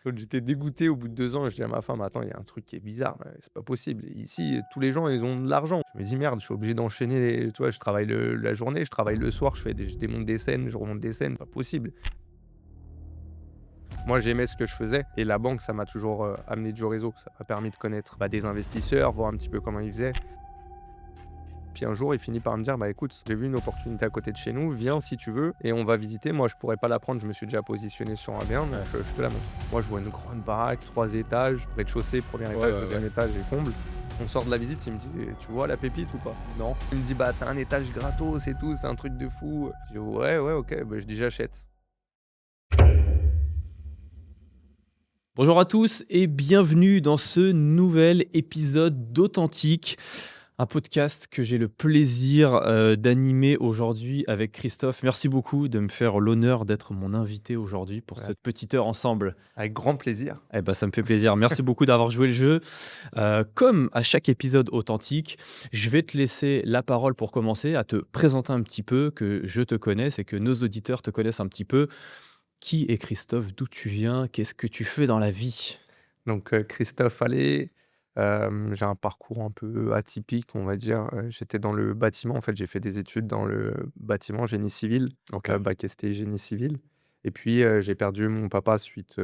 Donc j'étais dégoûté au bout de 2 ans, je dis à ma femme: «Attends, il y a un truc qui est bizarre, c'est pas possible. Ici, tous les gens, ils ont de l'argent». Je me dis: «Merde, je suis obligé d'enchaîner les» tu vois? Je travaille la journée, je travaille le soir, je démonte des scènes, je remonte des scènes, pas possible. Moi, j'aimais ce que je faisais et la banque, ça m'a toujours, amené du réseau. Ça m'a permis de connaître, des investisseurs, voir un petit peu comment ils faisaient. Puis un jour, il finit par me dire: «Bah, écoute, j'ai vu une opportunité à côté de chez nous, viens si tu veux et on va visiter. Moi, je pourrais pas la prendre, je me suis déjà positionné sur un bien, donc Ouais. je te la montre». Moi, je vois une grande baraque, 3 étages, rez-de-chaussée, premier Ouais, étage, ouais, deuxième ouais. étage et comble. On sort de la visite, il me dit: «Tu vois la pépite ou pas?» «Non». Il me dit: «Bah, tu un étage gratos et tout, c'est un truc de fou». Je dis: «Ouais, ouais, OK». Bah, je dis: «J'achète». Bonjour à tous et bienvenue dans ce nouvel épisode d'Authentique, un podcast que j'ai le plaisir d'animer aujourd'hui avec Christophe. Merci beaucoup de me faire l'honneur d'être mon invité aujourd'hui pour Ouais, cette petite heure ensemble. avec grand plaisir. Eh ben, ça me fait plaisir. Merci beaucoup d'avoir joué le jeu. Comme à chaque épisode authentique, je vais te laisser la parole pour commencer à te présenter un petit peu, que je te connaisse et que nos auditeurs te connaissent un petit peu. Qui est Christophe? D'où tu viens? Qu'est-ce que tu fais dans la vie? Donc, Christophe Allais, j'ai un parcours un peu atypique, on va dire. J'étais dans le bâtiment, en fait, j'ai fait des études dans le bâtiment, génie civil, OK. bac STI génie civil et puis, j'ai perdu mon papa suite,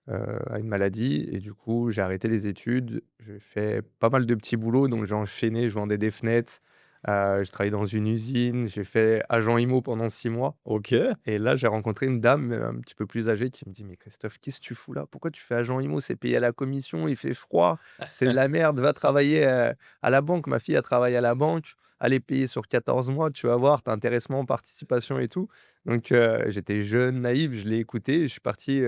à une maladie et du coup, j'ai arrêté les études. J'ai fait pas mal de petits boulots, donc j'ai enchaîné, je vendais des fenêtres, je travaillais dans une usine, j'ai fait agent IMO pendant 6 mois. OK. Et là, j'ai rencontré une dame, un petit peu plus âgée qui me dit: «Mais Christophe, qu'est-ce que tu fous là? Pourquoi tu fais agent IMO? C'est payé à la commission, il fait froid, c'est de la merde, va travailler, à la banque». Ma fille a travaillé à la banque, elle est payée sur 14 mois, tu vas voir, tu as intéressement, participation et tout. Donc j'étais jeune, naïf, je l'ai écouté et je suis parti,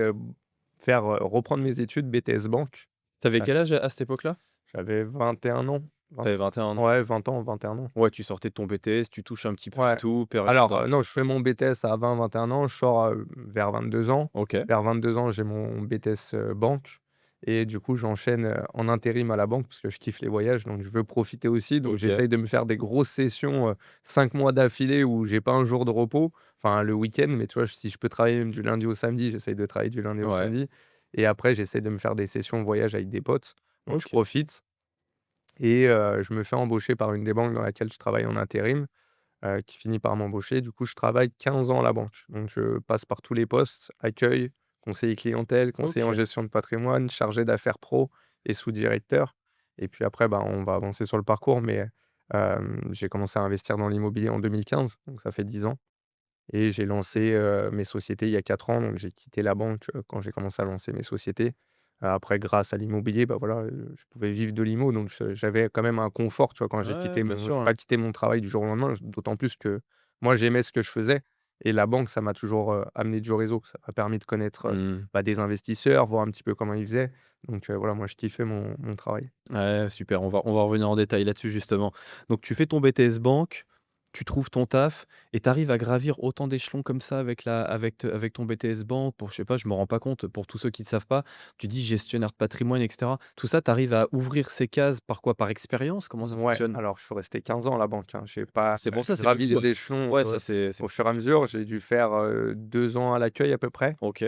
reprendre mes études BTS banque. T'avais Ouais, quel âge à cette époque-là? j'avais 21 ans, 20 T'avais 21 ans. ouais, 20 ans, 21 ans. Ouais, tu sortais de ton BTS, tu touches un petit peu à Ouais. tout, période Alors, non, je fais mon BTS à 20-21 ans, je sors, vers 22 ans. OK. Vers 22 ans, j'ai mon BTS, banque et du coup, j'enchaîne, en intérim à la banque parce que je kiffe les voyages, donc je veux profiter aussi. Donc OK. j'essaye de me faire des grosses sessions, 5 mois d'affilée où j'ai pas un jour de repos, enfin le week-end, mais tu vois, si je peux travailler même du lundi au samedi, j'essaye de travailler du lundi au Ouais. samedi et après j'essaie de me faire des sessions voyage avec des potes, donc je OK. profite et je me fais embaucher par une des banques dans laquelle je travaille en intérim, qui finit par m'embaucher. Du coup, je travaille 15 ans à la banque. Donc je passe par tous les postes, accueil, conseiller clientèle, conseiller en OK. gestion de patrimoine, chargé d'affaires pro et sous-directeur. Et puis après, bah, on va avancer sur le parcours, mais j'ai commencé à investir dans l'immobilier en 2015, donc ça fait 10 ans et j'ai lancé, mes sociétés il y a 4 ans, donc j'ai quitté la banque, quand j'ai commencé à lancer mes sociétés. Après grâce à l'immobilier, bah, voilà, je pouvais vivre de l'IMO, donc j'avais quand même un confort, tu vois? Quand Ouais, bien j'ai sûr, ouais. pas quitté mon travail du jour au lendemain, d'autant plus que moi j'aimais ce que je faisais et la banque, ça m'a toujours, amené du réseau. Ça m'a permis de connaître, Mmh. des investisseurs, voir un petit peu comment ils faisaient, donc voilà, moi je kiffais mon travail. Ouais, super, on va revenir en détail là-dessus justement. Donc tu fais ton BTS banque, tu trouves ton taf et tu arrives à gravir autant d'échelons comme ça avec ton BTS banque pour je sais pas, je me rends pas compte, pour tous ceux qui ne savent pas, tu dis gestionnaire de patrimoine et cetera. Tout ça, tu arrives à ouvrir ces cases par quoi? Par expérience? Comment ça Ouais, fonctionne? alors je suis resté 15 ans à la banque, hein. J'ai pas C'est pour ça, c'est gravi beaucoup. les échelons, Ouais, ça c'est au fur et à mesure. J'ai dû faire, 2 ans à l'accueil à peu près. OK.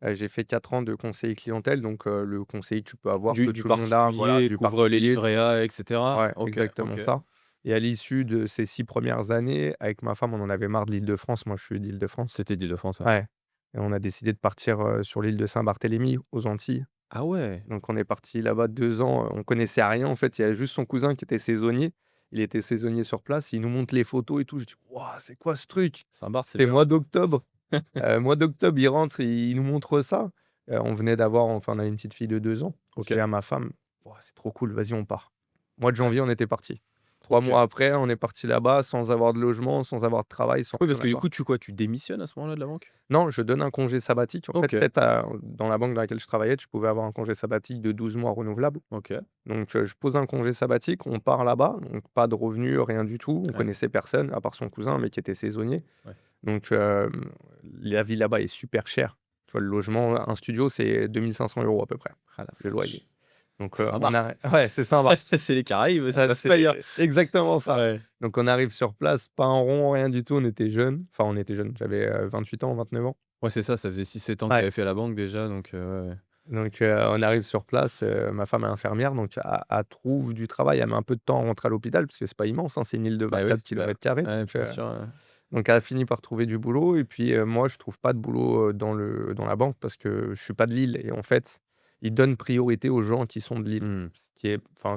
J'ai fait 4 ans de conseiller clientèle, donc le conseiller que tu peux avoir, que Du tout le monde a, voilà, particulier, du couvre les particulier. livrets A et cetera? Ouais, OK, exactement OK. ça et à l'issue de ces 6 premières années, avec ma femme, on en avait marre de l'Île-de-France. Moi, je suis d'Île-de-France. C'était d'Île-de-France, ouais. Ouais et on a décidé de partir, sur l'île de Saint-Barthélemy, aux Antilles. Ah ouais! Donc on est parti là-bas 2 ans, on connaissait rien en fait, il y avait juste son cousin qui était saisonnier. Il était saisonnier sur place, il nous montre les photos et tout. Je dis: «Waouh, c'est quoi ce truc?» Saint-Barth, c'est C'était bien. mois d'octobre. Mois d'octobre, il rentre, il nous montre ça. On venait d'avoir enfin, on a une petite fille de 2 ans. Je dis OK. à ma femme: «Waouh, c'est trop cool, vas-y, on part». Mois de janvier, on était partis. 3 OK. mois après, on est parti là-bas sans avoir de logement, sans avoir de travail, sans Oui, parce rien que du avoir. coup, tu démissionnes à ce moment-là de la banque? Non, je donne un congé sabbatique. En fait, OK, dans la banque dans laquelle je travaillais, tu pouvais avoir un congé sabbatique de 12 mois renouvelable. OK. Donc, je pose un congé sabbatique, on part là-bas, donc pas de revenus, rien du tout. On Ouais, connaissait personne à part son cousin, mais qui était saisonnier. ouais. Donc, la vie là-bas est super chère. Tu vois, le logement, un studio, c'est 2 500 € à peu près, Ah la le loyer. vache! Donc, C'est on Saint-Barth. a ouais, c'est Saint-Barth. C'est les Caraïbes, Ah, ça se paye, hein. c'est exactement ça. Ouais. Donc, on arrive sur place, pas un rond, rien du tout, on était jeunes. Enfin, on était jeunes, j'avais, 28 ans, 29 ans. Ouais, c'est ça, ça faisait 6 7 ans que tu Ouais. avais fait la banque déjà donc ouais, ouais. Donc on arrive sur place, ma femme est infirmière, donc elle trouve du travail. Elle met un peu de temps à rentrer à l'hôpital parce que c'est pas immense, hein, c'est une île de Bah oui, 24 bah, km². ouais, Donc bien sûr, donc elle a fini par trouver du boulot et puis, moi je trouve pas de boulot, dans la banque parce que je suis pas de Lille et en fait, ils donnent priorité aux gens qui sont de Lille. mmh.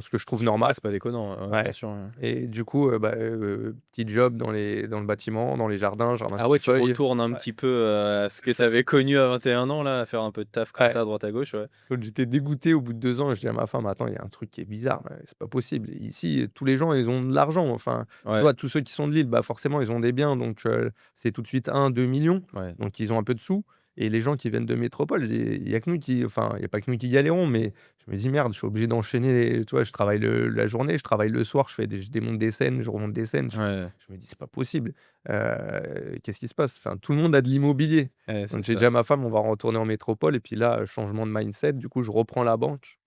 Ce que je trouve normal. Ouais, c'est pas déconnant, ouais, bien Ouais sûr, ouais. et du coup, petit job dans le bâtiment, dans les jardins, je ramasse Ah les ouais, tu feuilles. retournes un Ouais, petit peu, à ce que c'est tu ça. avais connu à 21 ans là, à faire un peu de taf comme Ouais. ça à droite à gauche, ouais. Donc j'étais dégoûté au bout de 2 ans et je dis à ma femme: «Attends, il y a un truc qui est bizarre, c'est pas possible. Ici, tous les gens, ils ont de l'argent, enfin, Ouais, soit tous ceux qui sont de Lille, bah, forcément, ils ont des biens, donc c'est tout de suite 1-2 millions, ouais. donc ils ont un peu de sous et les gens qui viennent de métropole, il y a que nous qui enfin, il y a pas que nous qui galérons, mais je me dis: «Merde, je suis obligé d'enchaîner les» tu vois? Je travaille la journée, je travaille le soir, je démonte des scènes, je remonte des scènes, Ouais, je me dis: «C'est pas possible, qu'est-ce qui se passe?» Enfin, tout le monde a de l'immobilier. ouais, Donc c'est j'ai ça. dit à ma femme: «On va retourner en métropole» et puis là, changement de mindset, du coup, je reprends la banque,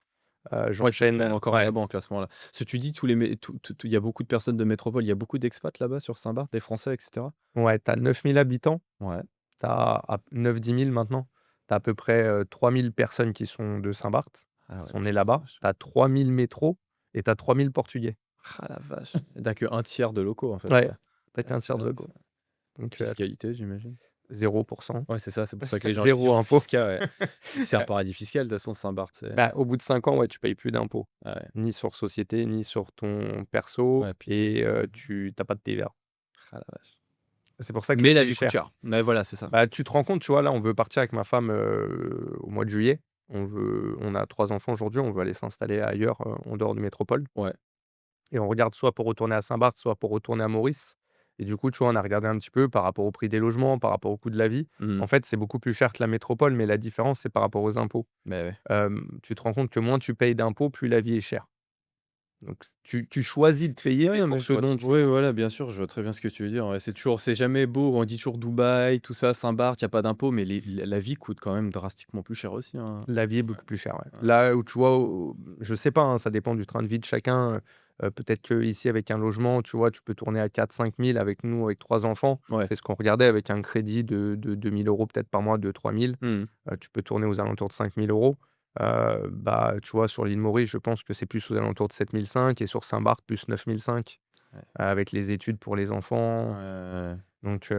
Ouais, tu j'enchaîne, retournes encore à la ouais, banque à ce moment-là. Parce que tu dis tous les mé tout il y a beaucoup de personnes de métropole, il y a beaucoup d'expats là-bas sur Saint-Barth, des Français et cetera? ouais, tu as 9 000 habitants, Ouais. tu as à 9-10 000 maintenant. Tu as à peu près, 3 000 personnes qui sont de Saint-Barth, Ah qui ouais, sont nées la là-bas. vache. Tu as 3 000 métros et tu as 3 000 Portugais. Ah la vache! Tu que un tiers de locaux en fait, Ouais, ouais. tu as Ah qu'un c'est tiers de vrai Lego. ça. Donc Fiscalité, j'imagine? 0. Ouais, c'est ça, c'est pour ça que les gens disent 0 impôt. fiscal, ouais. C'est un paradis fiscal de toute façon Saint-Barth, c'est Bah, au bout de 5 ans, ouais, tu payes plus d'impôts, ah ouais, ni sur société, ni sur ton perso ouais, puis et tu as pas de TVA. ah la vache. C'est pour ça que la Mais la vie est vie coûte chère. cher. Mais voilà, c'est ça. Bah, tu te rends compte, tu vois, là, on veut partir avec ma femme, au mois de juillet. On a 3 enfants aujourd'hui, on veut aller s'installer ailleurs, en dehors de métropole Ouais. et on regarde soit pour retourner à Saint-Barth, soit pour retourner à Maurice et du coup, tu vois, on a regardé un petit peu par rapport au prix des logements, par rapport au coût de la vie. Mmh. En fait, c'est beaucoup plus cher que la métropole, mais la différence, c'est par rapport aux impôts. Beh, ouais. Tu te rends compte que moins tu payes d'impôts, plus la vie est chère. Donc tu choisis de payer, Oui, mais non, pour mais je ce vois dont tu oui, voilà, bien sûr, je vois très bien ce que tu veux dire, ouais. C'est jamais beau, on dit toujours Dubaï, tout ça, Saint-Barth, il y a pas d'impôts, mais les la vie coûte quand même drastiquement plus cher aussi, hein. la vie est Ouais, beaucoup plus chère, ouais. ouais. Là où tu vois, je sais pas, hein, ça dépend du train de vie de chacun, peut-être qu'ici avec un logement, tu vois, tu peux tourner à 4-5 000. Avec nous, avec 3 enfants, Ouais. c'est ce qu'on regardait avec un crédit de 2 000 € peut-être par mois, 2-3 000, Mmh. tu peux tourner aux alentours de 5 000 €. Bah, tu vois, sur l'île Maurice, je pense que c'est plus aux alentours de 7 500 et sur Saint-Barth, plus 9 500, Ouais. avec les études pour les Ouais, enfants. ouais, ouais. Donc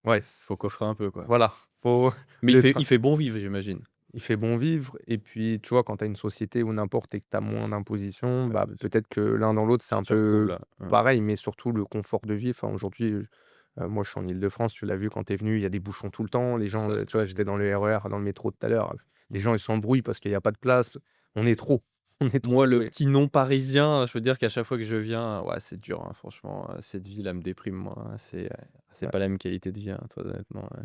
ouais, Faut coffrer un peu, quoi. voilà, faut Mais le il train fait bon vivre, j'imagine? il fait bon vivre et puis, tu vois, quand tu as une société ou n'importe et que tu as moins d'imposition, Ouais, bah, bien sûr. peut-être que l'un dans l'autre, c'est Tu un t'y retrouves peu là. Mmh. pareil, mais surtout le confort de vie. Enfin, aujourd'hui, moi, je suis en Île-de-France, tu l'as vu quand tu es venu, il y a des bouchons tout le temps. Les C'est gens, ça. tu vois, j'étais dans le RER, dans le métro tout à l'heure, les Mmh. gens, ils s'embrouillent parce qu'il y a pas de place. On est trop, on est Moi, trop le et petit non parisien, je veux dire qu'à chaque fois que je viens, ouais, c'est dur, hein, franchement, cette ville, elle me déprime, moi, hein. C'est ouais. pas la même qualité de vie, hein, très honnêtement, ouais.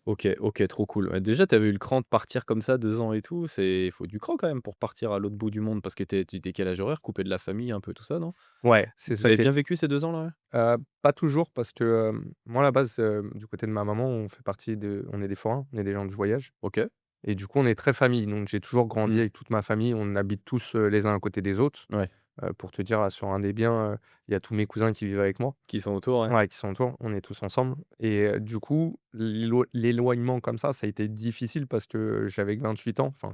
OK, OK, trop cool. Ouais, déjà, tu avais eu le cran de partir comme ça, 2 ans et tout, il faut du cran quand même pour partir à l'autre bout du monde parce que tu décalage horaire, coupé de la famille, un peu tout ça, non? Ouais, c'est Vous ça avez qui est bien vécu ces 2 ans-là, ouais? pas toujours parce que, moi, à la base, du côté de ma maman, on est des forains, on est des gens du voyage. OK. Et du coup, on est très famille, donc j'ai toujours grandi Mmh. avec toute ma famille. On habite tous, les uns à côté des autres. Ouais. Pour te dire, là, sur un des biens, il y a tous mes cousins qui vivent avec moi. Qui sont autour, ouais. Ouais, qui sont autour, on est tous ensemble et du coup, l'éloignement comme ça a été difficile parce que j'avais que 28 ans, enfin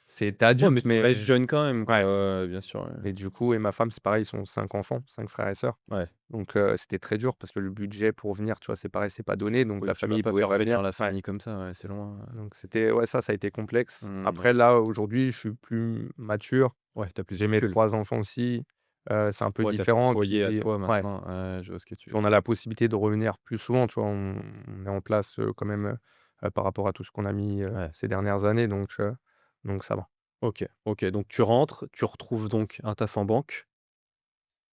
c'était Ouais, mais adulte, tu mais restes jeune quand même, quoi. ouais Ouais, ouais, bien sûr, ouais. et du coup et ma femme, c'est pareil, ils sont 5 enfants, 5 frères et sœurs. Ouais. Donc c'était très dur parce que le budget pour venir, tu vois, c'est pareil, c'est pas donné, donc Oui, la tu vas famille pas pouvait faire pas venir venir. la Ouais. famille comme ça, ouais, c'est loin, Donc c'était ouais, ça a été complexe. mmh, Après ouais, là, aujourd'hui, je suis plus mature. ouais, tu plus de J'ai mes recul. 3 enfants aussi, c'est un peu Ouais, tu ton différent. foyer à Puis toi ouais, maintenant, ouais, je vois ce que tu puis veux on a dire. la possibilité de revenir plus souvent, tu vois? On est en place, quand même, par rapport à tout ce qu'on a mis, Ouais. ces dernières années, donc ça va. OK, OK, donc tu rentres, tu retrouves donc un taf en banque.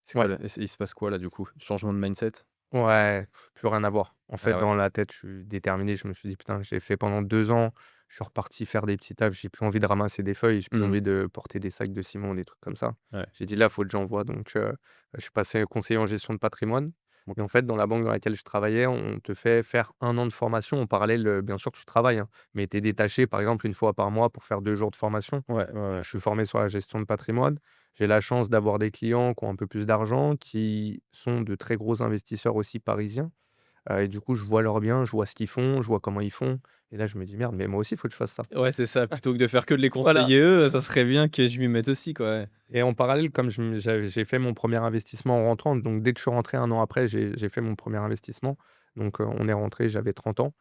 C'est quoi Ouais, là? Il se passe quoi là, du coup? Changement de mindset? ouais, plus rien à voir. En fait, Ah ouais. dans la tête, je suis déterminé. Je me suis dit: «Putain, j'ai fait pendant 2 ans, je suis reparti faire des petits tafs, j'ai plus envie de ramasser des feuilles, j'ai plus Mmh. envie de porter des sacs de ciment, des trucs comme ça». Ouais. J'ai dit: «Là, faut que j'envoie», donc je suis passé conseiller en gestion de patrimoine et OK. en fait, dans la banque dans laquelle je travaillais, on te fait faire 1 an de formation en parallèle, bien sûr, tu travailles, hein, mais tu es détaché, par exemple, 1 fois par mois pour faire 2 jours de formation. Ouais, ouais, Donc ouais. je suis formé sur la gestion de patrimoine. J'ai la chance d'avoir des clients qui ont un peu plus d'argent, qui sont de très gros investisseurs aussi parisiens. et du coup, je vois leurs biens, je vois ce qu'ils font, je vois comment ils font et là, je me dis: «Merde, mais moi aussi, il faut que je fasse ça». Ouais, c'est ça, plutôt que de faire que de les Voilà. conseiller eux, ça serait bien que je m'y mette aussi, quoi, ouais. Et en parallèle, comme j'ai fait mon premier investissement en rentrant, donc dès que je suis rentré 1 an après, j'ai fait mon premier investissement. Donc, on est rentré, j'avais 30 ans.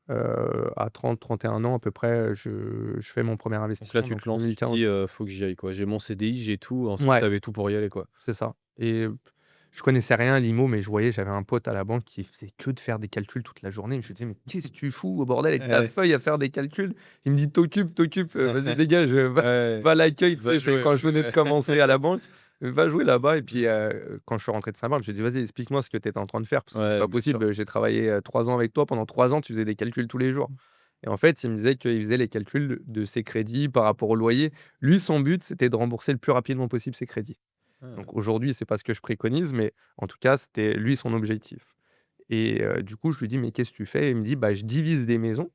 À 30, 31 ans à peu près, je fais mon premier Donc là, investissement, tu donc te lances, tu te dis: 2015. «Faut que j'y aille, quoi. J'ai mon CDI, j'ai tout». Ensuite, tu Ouais, avais tout pour y aller, quoi. c'est ça. Et je connaissais rien à l'IMO, mais je voyais, j'avais un pote à la banque qui faisait que de faire des calculs toute la journée. Je me disais: «Mais qu'est-ce que tu fous au bordel avec ta Ouais. feuille à faire des calculs?» Il me dit: «T'occupes, t'occupes, vas-y dégage, Ouais, va à l'accueil». Tu va sais, c'est jouer, quand je venais de ouais. commencer à la banque, «Va jouer là-bas». Et puis, Mmh. quand je suis rentré de Saint-Barth, je lui ai dit: «Vas-y, explique-moi ce que tu étais en train de faire, parce que c'est Ouais, pas bien sûr. possible, j'ai travaillé, 3 ans avec toi, pendant 3 ans, tu faisais des calculs tous les jours». Et en fait, il me disait qu'il faisait les calculs de ses crédits par rapport au loyer. Lui, son but, c'était de rembourser le plus rapidement possible ses crédits. Ah. Donc aujourd'hui, c'est pas ce que je préconise, mais en tout cas, c'était lui son objectif. Et du coup, je lui dis: «Mais qu'est-ce que tu fais?» Il me dit: «Bah, je divise des maisons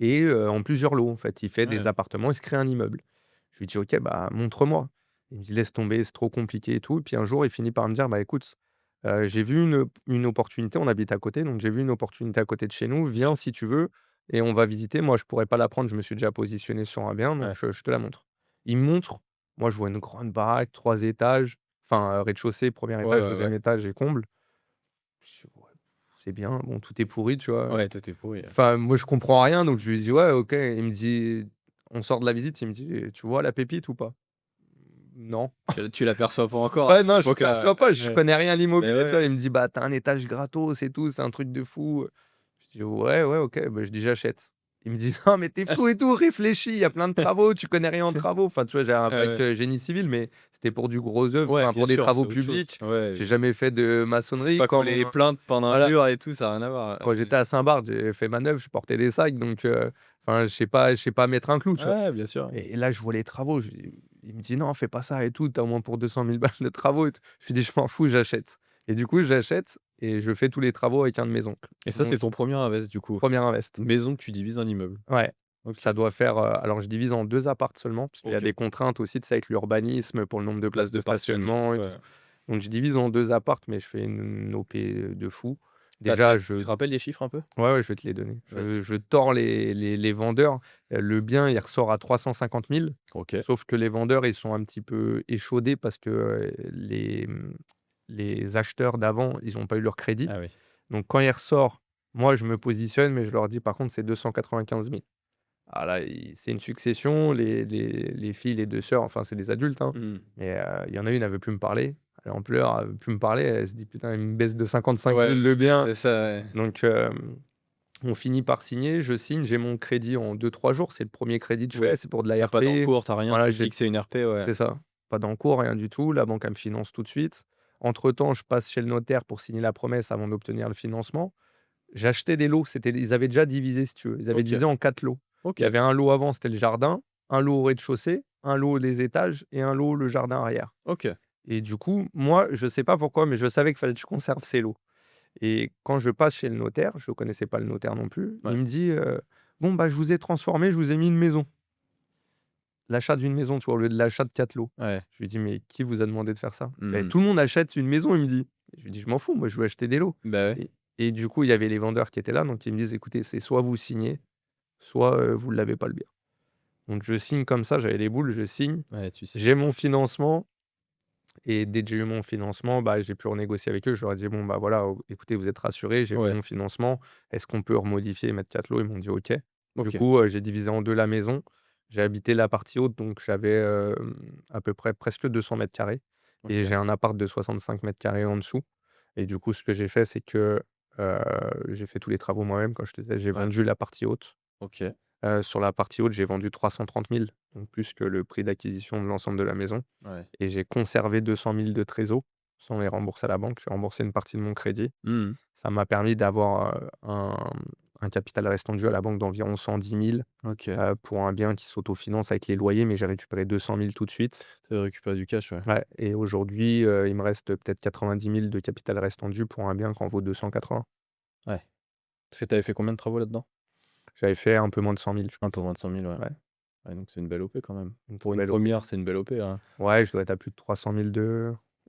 et en plusieurs lots, en fait». Il fait des Ouais. appartements, il se crée un immeuble. Je lui dis: «OK, bah, montre-moi». Il me dit: «Laisse tomber, c'est trop compliqué et tout». Et puis un jour, il finit par me dire: «Bah, écoute, j'ai vu une opportunité». On habite à côté, donc j'ai vu une opportunité à côté de chez nous. Viens si tu veux et on va visiter. Moi, je pourrais pas la prendre, je me suis déjà positionné sur un bien, donc Ouais. je te la montre». Il me montre. Moi, je vois une grande baraque, 3 étages, enfin, rez-de-chaussée, premier Ouais, étage, ouais, deuxième ouais. étage et comble. Je dis: «Ouais, c'est bien, bon, tout est pourri», tu vois? Ouais, tout est pourri, ouais. Enfin, moi, je comprends rien, donc je lui dis: «Ouais, OK». Il me dit, on sort de la visite, il me dit: «Tu vois la pépite ou pas?» «Non». Tu l'aperçois pas encore à Ouais, cette non, je époque-là, perçois pas, je ouais. connais rien à Mais l'immobilier, tu ouais. vois? Il me dit: «Bah, tu as un étage gratos et tout, c'est un truc de fou». Je dis: «Ouais, ouais, OK». Bah, je dis: «J'achète». Il me dit: «Non, mais tu es fou et tout, réfléchis, il y a plein de travaux, tu connais rien en travaux». Enfin, tu vois, j'ai un Ouais, bac, ouais. génie civil, mais c'était pour du gros œuvre, Ouais, enfin, bien pour des sûr, c'est travaux autre chose. publics. J'ai Ouais, jamais fait de c'est maçonnerie pas quand coller les plaintes, peindre un voilà. mur et tout, ça a rien à voir. Quand j'étais à Saint-Barth, j'ai fait manœuvre, je portais des sacs, donc enfin, je sais pas mettre un clou, tu vois? Ouais, bien sûr. Et là, je vois les travaux, il me dit: «Non, fais pas ça et tout, tu as au moins pour 200 000 balles de travaux et tout». Je lui dis: «Je m'en fous, j'achète». Et du coup, j'achète et je fais tous les travaux avec un de mes oncles. Et ça, Donc c'est ton premier invest, du coup? 1er invest. Maison que tu divises en immeuble? Ouais, OK. ça doit faire, alors je divise en 2 apparts seulement, parce qu'il y a OK. des contraintes aussi, tu sais, avec l'urbanisme pour le nombre de Place places de de parking et stationnement tout, et tout. ouais. Donc je divise en 2 apparts, mais je fais une OP, de fou. Tu Déjà, je te rappelles les chiffres un peu? ouais, ouais, je vais te les donner. Je Vas-y. je tords les vendeurs. Le bien, il ressort à 350 000, OK. sauf que les vendeurs, ils sont un petit peu échaudés parce que, les acheteurs d'avant, ils ont pas eu leur crédit. Ah oui. Donc quand il ressort, moi, je me positionne, mais je leur dis: «Par contre, c'est 295 000». Ah là, c'est une succession. Les filles, les 2 sœurs, enfin, c'est des adultes, hein, Mmh. mais il y en a une, elle veut plus me parler. Elle est en pleurs, elle veut plus me parler. Elle se dit: «Putain, il me baisse de 55 Ouais, 000 le bien». c'est ça, ouais. Donc on finit par signer, je signe, j'ai mon crédit en 2 3 jours. C'est le premier crédit que je fais, Ouais. c'est pour de Tu pas l'ARP. d'encours, tu rien, Voilà, tu te dis que c'est une RP, ouais. c'est ça, pas d'encours, rien du tout. La banque, elle me finance tout de suite. Entre temps, je passe chez le notaire pour signer la promesse avant d'obtenir le financement. J'achetais des lots, ils avaient déjà divisé, si tu veux. Ils avaient OK. divisé en 4 lots. Il y OK. avait un lot avant, c'était le jardin, un lot au rez-de-chaussée, un lot les étages et un lot le jardin arrière. OK. Et du coup, moi, je sais pas pourquoi, mais je savais qu'il fallait que je conserve ces lots. Et quand je passe chez le notaire, je ne connaissais pas le notaire non plus, il Ouais. me dit: «Bon, bah, je vous ai transformé, je vous ai mis une maison». L'achat d'une maison, tu vois? Au lieu de l'achat de 4 lots. Ouais. Je lui dis: «Mais qui vous a demandé de faire ça?» «Beh, Mmh. tout le monde achète une maison», il me dit. Je lui dis: «Je m'en fous, moi, je veux acheter des lots». Bah, ouais. Et du coup, il y avait les vendeurs qui étaient là, donc ils me disent: «Écoutez, c'est soit vous signez, soit, vous ne l'avez pas le bien». Donc je signe comme ça, j'avais les boules, je signe. Ouais, tu sais. J'ai mon financement. Et dès que j'ai eu mon financement, bah, j'ai pu renégocier avec eux. Je leur ai dit: «Bon, bah, voilà, écoutez, vous êtes rassurés, j'ai eu Ouais. mon financement. Est-ce qu'on peut remodifier et mettre 4 lots?» Ils m'ont dit: «OK». Du OK. coup, j'ai divisé en 2 la maison. J'ai habité la partie haute, donc j'avais, à peu près presque 200 carrés. Et OK. j'ai un appart de 65 carrés en dessous. Et du coup, ce que j'ai fait, c'est que, heu, j'ai fait tous les travaux moi-même. Comme je te disais, j'ai Ouais. vendu la partie haute. OK. Sur la partie haute, j'ai vendu 330 000, donc plus que le prix d'acquisition de l'ensemble de la maison. Ouais. Et j'ai conservé 200 000 de trésor sans les rembourser à la banque. J'ai remboursé une partie de mon crédit. Mmh mh. Ça m'a permis d'avoir, un capital restant dû à la banque d'environ 110 000, OK. pour un bien qui s'autofinance avec les loyers, mais j'ai récupéré 200 000 tout de suite. Tu avais récupéré du cash, ouais. Ouais. Et aujourd'hui, il me reste peut-être 90 000 de capital restant dû pour un bien qui en vaut 280. Ouais. Parce que tu avais fait combien de travaux là-dedans? J'avais fait un peu moins de 100 000, je Un peu moins de 100 000, ouais. crois. Ouais, Ouais, donc c'est une belle OP quand même. une Pour très une belle OP. première, c'est une belle OP, hein. Ouais, je dois être à plus de 300 000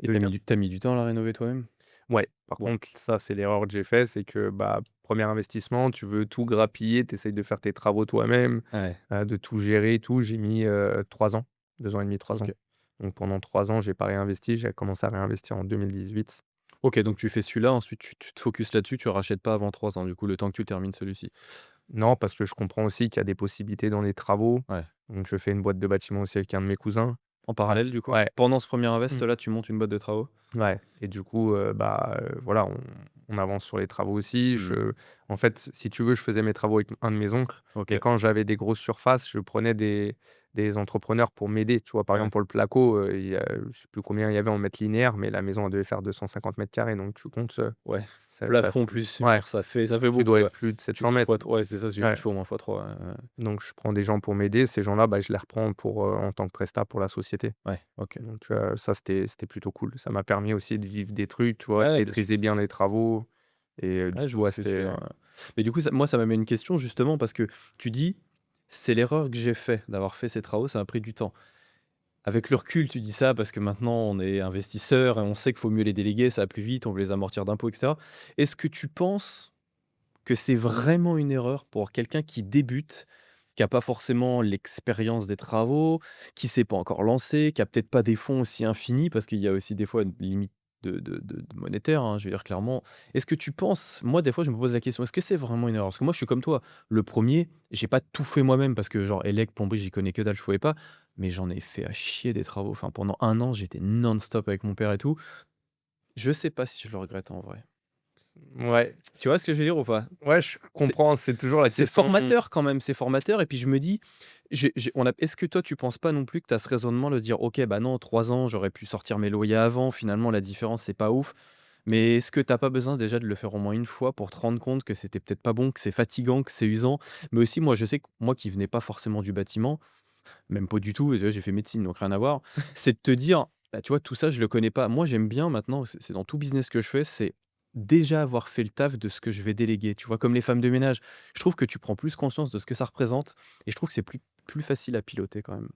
Et de gains. tu mis du temps à la rénover toi-même? Ouais, par Ouais. contre, ça, c'est l'erreur que j'ai fait, c'est que, bah, 1er investissement, tu veux tout grappiller, tu essayes de faire tes travaux toi-même, Ouais, de tout gérer et tout. J'ai mis, 3 ans, 2 ans et demi, 3 ans. OK. Donc pendant 3 ans, j'ai pas réinvesti, j'ai commencé à réinvestir en 2018. OK, donc tu fais celui-là, ensuite tu te focuses là-dessus, tu rachètes pas avant 3 ans, du coup, le temps que tu termines celui-ci? Non, parce que je comprends aussi qu'il y a des possibilités dans les travaux. Ouais. Donc je fais une boîte de bâtiment aussi avec un de mes cousins. En Heu, parallèle, du coup? ouais. Pendant ce premier Mmh. invest là, tu montes une boîte de travaux? Ouais et du coup, bah, voilà, on avance sur les travaux aussi. Mmh. En fait, si tu veux, je faisais mes travaux avec un de mes oncles, mais OK. quand j'avais des grosses surfaces, je prenais des entrepreneurs pour m'aider. Tu vois? Par Ouais. exemple, pour le placo, il y a je sais plus combien il y avait en mètres linéaires, mais la maison, elle devait faire 250 carrés. Donc tu comptes, Ouais. ça Plafond fait plus ouais, mur, ça fait tu beaucoup, dois ouais. être plus de Tu 700 mètres. ouais, c'est ça, il Ouais, faut au moins fois 3. Ouais, ouais. donc je prends des gens pour m'aider. Ces gens-là, bah, je les reprends pour, en tant que prestat pour la société. Ouais, OK. Donc ça, c'était plutôt cool. Ça m'a permis aussi de vivre des trucs, tu vois? De Ouais, bien sûr. maîtriser bien les travaux et du Ouais, je coup, vois ouais, ce que tu veux c'était dire, ouais. Mais du coup, ça m'amène une question justement parce que tu dis: «C'est l'erreur que j'ai fait d'avoir fait ces travaux, ça m'a pris du temps». Avec le recul, tu dis ça parce que maintenant on est investisseur et on sait qu'il faut mieux les déléguer, ça va plus vite, on veut les amortir d'impôts et cetera. Est-ce que tu penses que c'est vraiment une erreur pour quelqu'un qui débute, qui a pas forcément l'expérience des travaux, qui s'est pas encore lancé, qui a peut-être pas des fonds aussi infinis? Parce qu'il y a aussi des fois une limite de monétaire, hein, je veux dire clairement. Est-ce que tu penses moi des fois je me pose la question, est-ce que c'est vraiment une erreur? Parce que moi je suis comme toi, le premier, j'ai pas tout fait moi-même parce que genre élec, plomberie, j'y connais que dalle, je pouvais pas, mais j'en ai fait à chier des travaux. Enfin pendant 1 an, j'étais non-stop avec mon père et tout. Je sais pas si je le regrette en vrai. ouais, Tu vois ce que je veux dire ou pas? ouais, je C'est comprends, c'est toujours la c'est question. formateur quand même, c'est formateur et puis je me dis, j'ai on a est-ce que toi tu penses pas non plus que tu as ce raisonnement de dire: «OK, bah non, 3 ans, j'aurais pu sortir mes loyers avant, finalement la différence c'est pas ouf». Mais est-ce que tu as pas besoin déjà de le faire au moins une fois pour te rendre compte que c'était peut-être pas bon, que c'est fatigant, que c'est usant? Mais aussi moi je sais que moi qui venais pas forcément du bâtiment, même pas du tout, tu vois? J'ai fait médecine donc rien à voir. C'est de te dire: «Bah, tu vois, tout ça je le connais pas». Moi j'aime bien maintenant, c'est dans tout business que je fais, c'est déjà avoir fait le taf de ce que je vais déléguer, tu vois? Comme les femmes de ménage. Je trouve que tu prends plus conscience de ce que ça représente et je trouve que c'est plus facile à piloter quand même.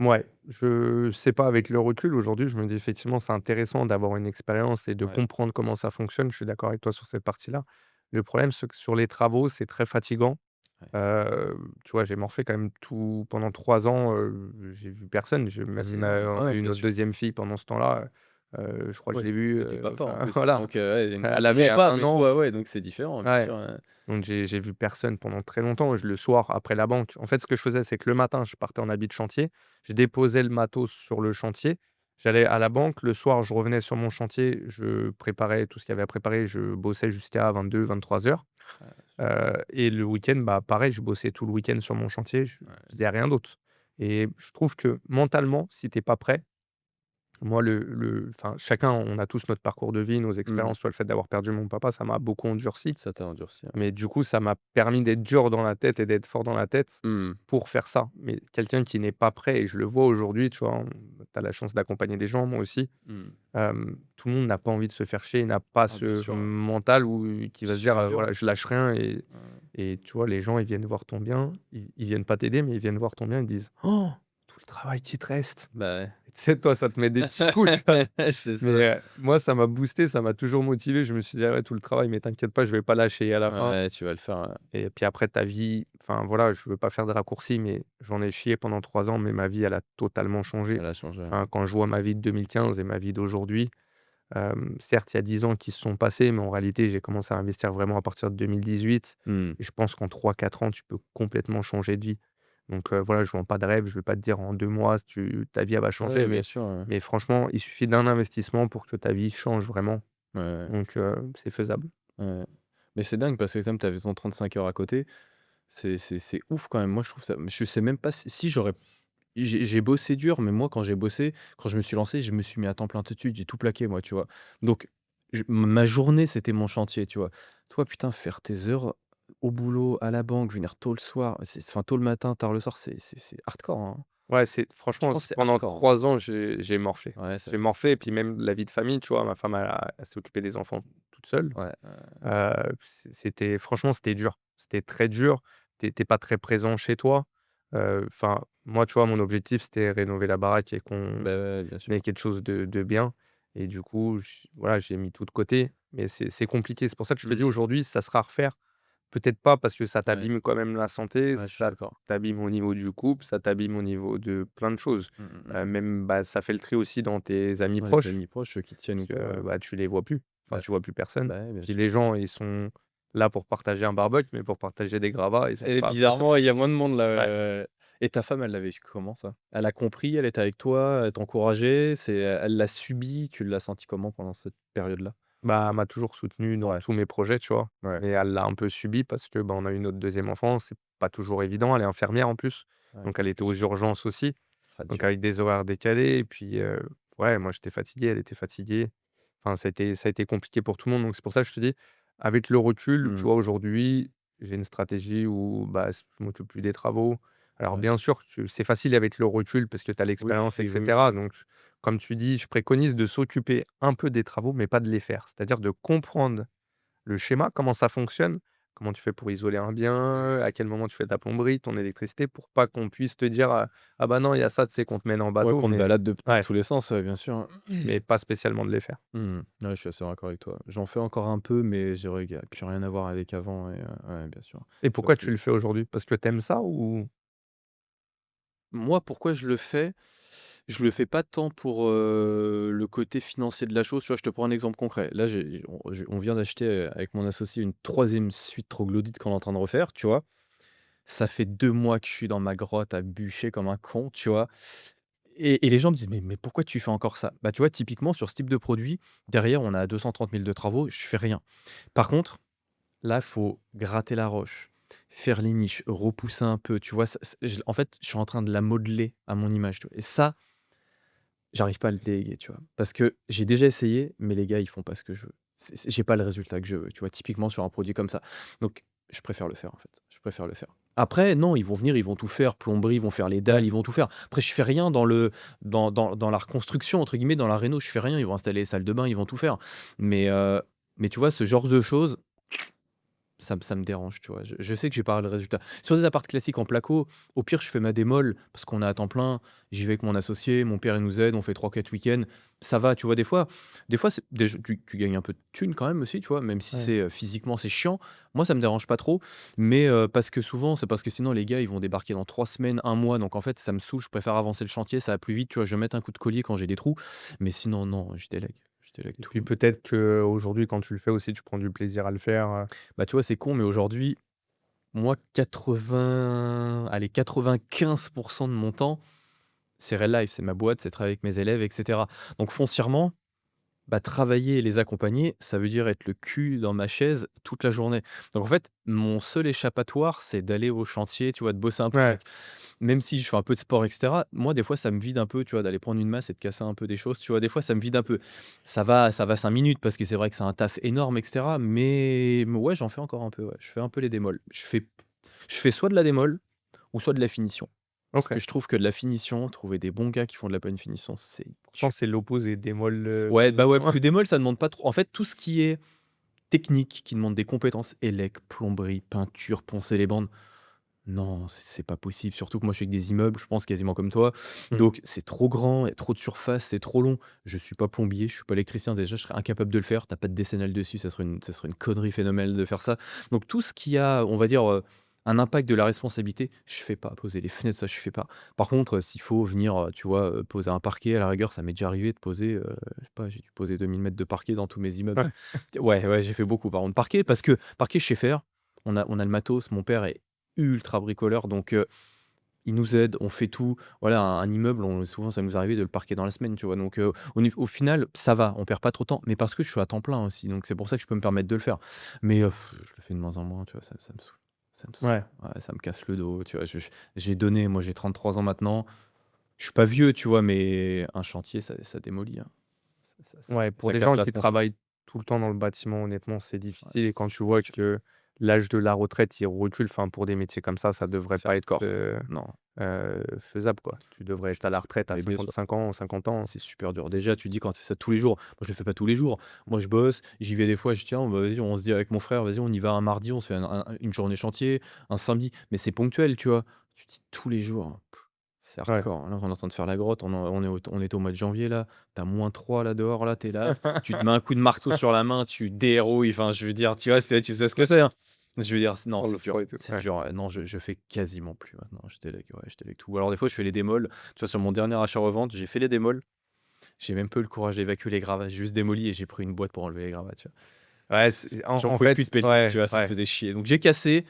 Ouais, je sais pas, avec le recul, aujourd'hui, je me dis effectivement, c'est intéressant d'avoir une expérience et de Ouais, comprendre comment ça fonctionne. Je suis d'accord avec toi sur cette partie-là. Le problème, c'est que sur les travaux, c'est très fatigant. ouais. Tu vois, j'ai morfé quand même tout pendant 3 ans, j'ai vu personne. J'ai Ah même, c'est énorme. Ouais, eu bien notre sûr. deuxième fille pendant ce temps-là, je crois que je Ouais, l'ai vue, tu papa en enfin plus, voilà, donc ouais, elle on avait est pas, 1 mais an. toi ouais, donc c'est différent, bien Ouais, sûr, ouais. donc j'ai vu personne pendant très longtemps. Le soir, après la banque, en fait, ce que je faisais, c'est que le matin, je partais en habit de chantier, je déposais le matos sur le chantier, j'allais à la banque. Le soir, je revenais sur mon chantier, je préparais tout ce qu'il y avait à préparer, je bossais jusqu'à 22-23 heures. Et le week-end, bah, pareil, je bossais tout le week-end sur mon chantier, je Ouais. faisais rien d'autre et je trouve que mentalement, si tu es pas prêt, moi, enfin, chacun, on a tous notre parcours de vie, nos Mmh. expériences. Soit le fait d'avoir perdu mon papa, ça m'a beaucoup endurci. Ça t'a endurci, ouais. Mais du coup, ça m'a permis d'être dur dans la tête et d'être fort dans la tête Mmh. pour faire ça. Mais quelqu'un qui n'est pas prêt, et je le vois aujourd'hui, tu vois, tu as la chance d'accompagner des gens, moi aussi. Mmh. Tout le monde n'a pas envie de se faire chier, n'a pas Ah bien ce sûr, mental où qui va c'est se dire, super dur. voilà, je lâche rien Heu, et tu vois, les gens, ils viennent voir ton bien, ils viennent pas t'aider, mais ils viennent voir ton bien, ils disent: «Oh, tout le travail qui te reste». bah, ouais. Et tu sais, toi, ça te met des petits coups, tu vois? C'est Mais, ça. moi, ça m'a boosté, ça m'a toujours motivé. Je me suis dit: «Ah ouais, tout le travail, mais t'inquiète pas, je vais pas lâcher». Et à la fin, Ouais, tu vas le faire, et puis après ta vie, enfin voilà, je veux pas faire de raccourcis, mais j'en ai chié pendant 3 ans, mais ma vie, elle a totalement changé. elle a changé, ouais. Enfin, quand je vois ma vie de 2015 et ma vie d'aujourd'hui, certes, il y a 10 ans qui se sont passés, mais en réalité, j'ai commencé à investir vraiment à partir de 2018 Mmh. et je pense qu'en 3-4 ans, tu peux complètement changer de vie. Donc, voilà, je vends pas de rêve, je vais pas te dire en 2 mois, ta vie, elle va changer, Ouais, bien mais sûr, ouais. franchement, il suffit d'un investissement pour que ta vie change vraiment. Ouais, ouais, Donc, c'est faisable. ouais. Mais c'est dingue parce que comme tu avais ton 35 heures à côté, c'est ouf quand même. Moi, je trouve ça je sais même pas si j'aurais j'ai bossé dur, mais moi, quand j'ai bossé, quand je me suis lancé, je me suis mis à temps plein tout de suite, j'ai tout plaqué moi, tu vois? Donc ma journée, c'était mon chantier, tu vois? Toi, putain, faire tes heures au boulot, à la banque, venir tôt le soir, enfin tôt le matin, tard le soir, c'est hardcore, hein. Ouais, Je franchement, pense que c'est pendant hardcore, hein. 3 ans, j'ai morflé. Ouais, ça J'ai morflé et puis même la vie de famille, tu vois? Ma femme, elle s'est occupée des enfants toute seule. ouais, C'était franchement, c'était dur. C'était très dur. Tu pas très présent chez toi. Enfin, moi, tu vois, mon objectif, c'était rénover la baraque et qu'on bah, ouais, bien sûr. ait quelque chose de bien et du coup, voilà, j'ai mis tout de côté, mais c'est compliqué. C'est pour ça que je te Mmh. dis aujourd'hui, ça sera à refaire. Peut-être pas parce que ça Ouais, t'abîme quand même la santé, ouais, je suis ça d'accord. t'abîme au niveau du couple, ça t'abîme au niveau de plein de choses. Mmh mh, mmh. Même, bah, ça fait le tri aussi dans tes amis Dans les proches, amis proches, ceux qui tiennent parce ou que, pas, bah, tu les vois plus. Enfin, bah tu vois plus personne. bah, ouais, bien Puis sûr. les gens, ils sont là pour partager un barbecue, mais pour partager des gravats, ils sont Et pas ça bizarrement, il y a moins de monde là, ouais. et ta femme, elle l'a vécu comment ça? Elle a compris, elle était avec toi, elle t'encourageait, elle l'a subi, tu l'as senti comment pendant cette période-là? Bah, elle m'a toujours soutenu dans Ouais, tous mes projets, tu vois? ouais, Mais elle l'a un peu subi parce que, bah, on a eu notre deuxième enfant, c'est pas toujours évident. Elle est infirmière en plus, ouais. donc elle était aux urgences aussi, Ah donc dur. avec des horaires décalés et puis, ouais, moi j'étais fatigué, elle était fatiguée. Enfin, ça a été compliqué pour tout le monde, donc c'est pour ça que je te dis, avec le recul, tu Mmh. vois, aujourd'hui, j'ai une stratégie où, bah, je m'occupe plus des travaux. Alors Ouais. bien sûr, c'est facile avec le recul parce que tu as Oui, l'expérience et oui, oui, cetera, oui. donc comme tu dis, je préconise de s'occuper un peu des travaux, mais pas de les faire. C'est-à-dire de comprendre le schéma, comment ça fonctionne, comment tu fais pour isoler un bien, à quel moment tu fais ta plomberie, ton électricité, pour pas qu'on puisse te dire, «Ah bah non, il y a ça, tu sais, qu'on te mène en Ouais, bateau», qu'on te mais balade de ouais, tous les sens, ouais, bien sûr. mais pas spécialement de les faire. Mmh. Ouais, je suis assez d'accord avec toi. J'en fais encore un peu, mais je dirais qu'il y a plus rien à voir avec avant et ouais, bien sûr. Et Pas pourquoi tu plus. le fais aujourd'hui? Parce que t'aimes ça ou? Moi, pourquoi je le fais? Je le fais pas tant pour, le côté financier de la chose, tu vois? Je te prends un exemple concret. Là, on vient d'acheter, avec mon associé une troisième suite troglodyte qu'on est en train de refaire, tu vois? Ça fait 2 mois que je suis dans ma grotte à bûcher comme un con, tu vois? Et les gens me disent: «Mais pourquoi tu fais encore ça?» Bah, tu vois, typiquement sur ce type de produit, derrière, on a 230 000 de travaux, je fais rien. Par contre, là, faut gratter la roche, faire les niches, repousser un peu, tu vois? Ça en fait, je suis en train de la modeler à mon image, tu vois? Et ça, j'arrive pas à le déléguer, tu vois? Parce que j'ai déjà essayé, mais les gars, ils font pas ce que je veux. J'ai pas le résultat que je veux, tu vois? Typiquement sur un produit comme ça. Donc je préfère le faire, en fait. Je préfère le faire. Après, non, ils vont venir, ils vont tout faire, plomberie, ils vont faire les dalles, Ouais. ils vont tout faire. Après, je fais rien dans la «reconstruction» entre guillemets, dans la réno, je fais rien. Ils vont installer les salles de bain, ils vont tout faire. Mais mais tu vois, ce genre de choses, ça me dérange, tu vois? Je sais que j'ai pas le résultat. Sur des apparts classiques en placo, au pire, je fais ma démol parce qu'on est à temps plein. J'y vais avec mon associé, mon père, il nous aide, on fait 3 4 week-ends. Ça va, tu vois? Des fois c'est tu gagnes un peu de thunes quand même aussi, tu vois? Même si Ouais. c'est, physiquement, c'est chiant. Moi, ça me dérange pas trop, mais parce que souvent, c'est parce que sinon les gars, ils vont débarquer dans 3 semaines, un mois, donc en fait, ça me saoule. Je préfère avancer le chantier, ça va plus vite, tu vois? Je vais mettre un coup de collier quand j'ai des trous, mais sinon, non, je délègue Et tout. puis peut-être qu'aujourd'hui, quand tu le fais aussi, tu prends du plaisir à le faire. Bah, tu vois, c'est con, mais aujourd'hui, moi, 95 de mon temps, c'est réel life, c'est ma boîte, c'est travailler avec mes élèves et cetera. Donc foncièrement, bah, travailler et les accompagner, ça veut dire être le cul dans ma chaise toute la journée. Donc en fait, mon seul échappatoire, c'est d'aller au chantier, tu vois, de bosser un peu. Ouais, Donc même si je fais un peu de sport et cetera, moi, des fois, ça me vide un peu, tu vois, d'aller prendre une masse et de casser un peu des choses, tu vois? Des fois, ça me vide un peu. Ça va 5 minutes parce que c'est vrai que c'est un taf énorme et cetera, mais ouais, j'en fais encore un peu, ouais. Je fais un peu les démols. Je fais soit de la démol ou soit de la finition. Parce que OK. je trouve que de la finition, trouver des bons gars qui font de la bonne finition, c'est Pourtant, dur. c'est l'opposé des molles, Ouais, bah, ouais, finition. parce que démol, ça demande pas trop en fait, tout ce qui est technique, qui demande des compétences élec, plomberie, peinture, poncer les bandes, non, c'est pas possible. Surtout que moi, je suis avec des immeubles, je pense quasiment comme toi. Mmh. Donc c'est trop grand, il y a trop de surface, c'est trop long. Je suis pas plombier, je suis pas électricien, déjà, je serais incapable de le faire. Tu as pas de décennale dessus, ça serait une connerie phénoménale de faire ça. Donc tout ce qui a, on va dire, un impact de la responsabilité, je fais pas. Poser les fenêtres, ça, je fais pas. Par contre, s'il faut venir, tu vois, poser un parquet, à la rigueur, ça m'est déjà arrivé de poser, je sais pas, j'ai dû poser 2000 mètres de parquet dans tous mes immeubles. Ouais. Ouais, ouais, j'ai fait beaucoup par contre. Parquet, parce que parquet, je sais faire. On a le matos, mon père est ultra bricoleur, donc il nous aide, on fait tout. Voilà, un immeuble, souvent ça nous arrivait de le parquer dans la semaine, tu vois? Donc au final, ça va, on perd pas trop de temps, mais parce que je suis à temps plein aussi, donc c'est pour ça que je peux me permettre de le faire. Mais je le fais de moins en moins, tu vois? Ça me saoule, ça me saoule. Ouais. Ouais, ça me casse le dos, tu vois? J'ai donné, moi j'ai 33 ans maintenant. Je suis pas vieux, tu vois? Mais un chantier, ça démolit, hein. Ouais, pour Ça des capte gens la qui tronche. travaillent tout le temps dans le bâtiment, honnêtement, c'est Ouais, difficile et quand c'est tu vois dur. que l'âge de la retraite, il recule, enfin, pour des métiers comme ça devrait C'est pas être, hardcore. Non, faisable, quoi. Tu devrais être à la retraite à mais bien sûr. 55 ans, 50 ans. C'est super dur. Déjà, tu dis quand tu fais ça tous les jours. Moi, je le fais pas tous les jours. Moi, je bosse, j'y vais des fois, je tiens, bah, vas-y, on se dit avec mon frère, vas-y, on y va un mardi, on se fait une journée chantier, un samedi, mais c'est ponctuel, tu vois. Tu te dis tous les jours, C'est Ouais. hardcore. Là, on est en train de faire la grotte, on est au mois de janvier là, tu -3 là dehors là, tu es là, tu te mets un coup de marteau sur la main, tu dérouilles, enfin je veux dire, tu vois, tu sais ce que c'est, hein? Je veux dire, non, Dans le c'est dur, froid et tout. c'est Ouais. dur, non, je fais quasiment plus maintenant, je délègue, ouais, je délègue tout. Alors des fois, je fais les démols, tu vois, sur mon dernier achat-revente, j'ai fait les démols, j'ai même pas eu le courage d'évacuer les gravats, j'ai juste démoli et j'ai pris une boîte pour enlever les gravats, tu vois? Ouais, c'est en J'en en pouvais plus de fait, pelleter, tu ouais, vois? Ça me ouais. faisait chier. Donc j'ai cassé,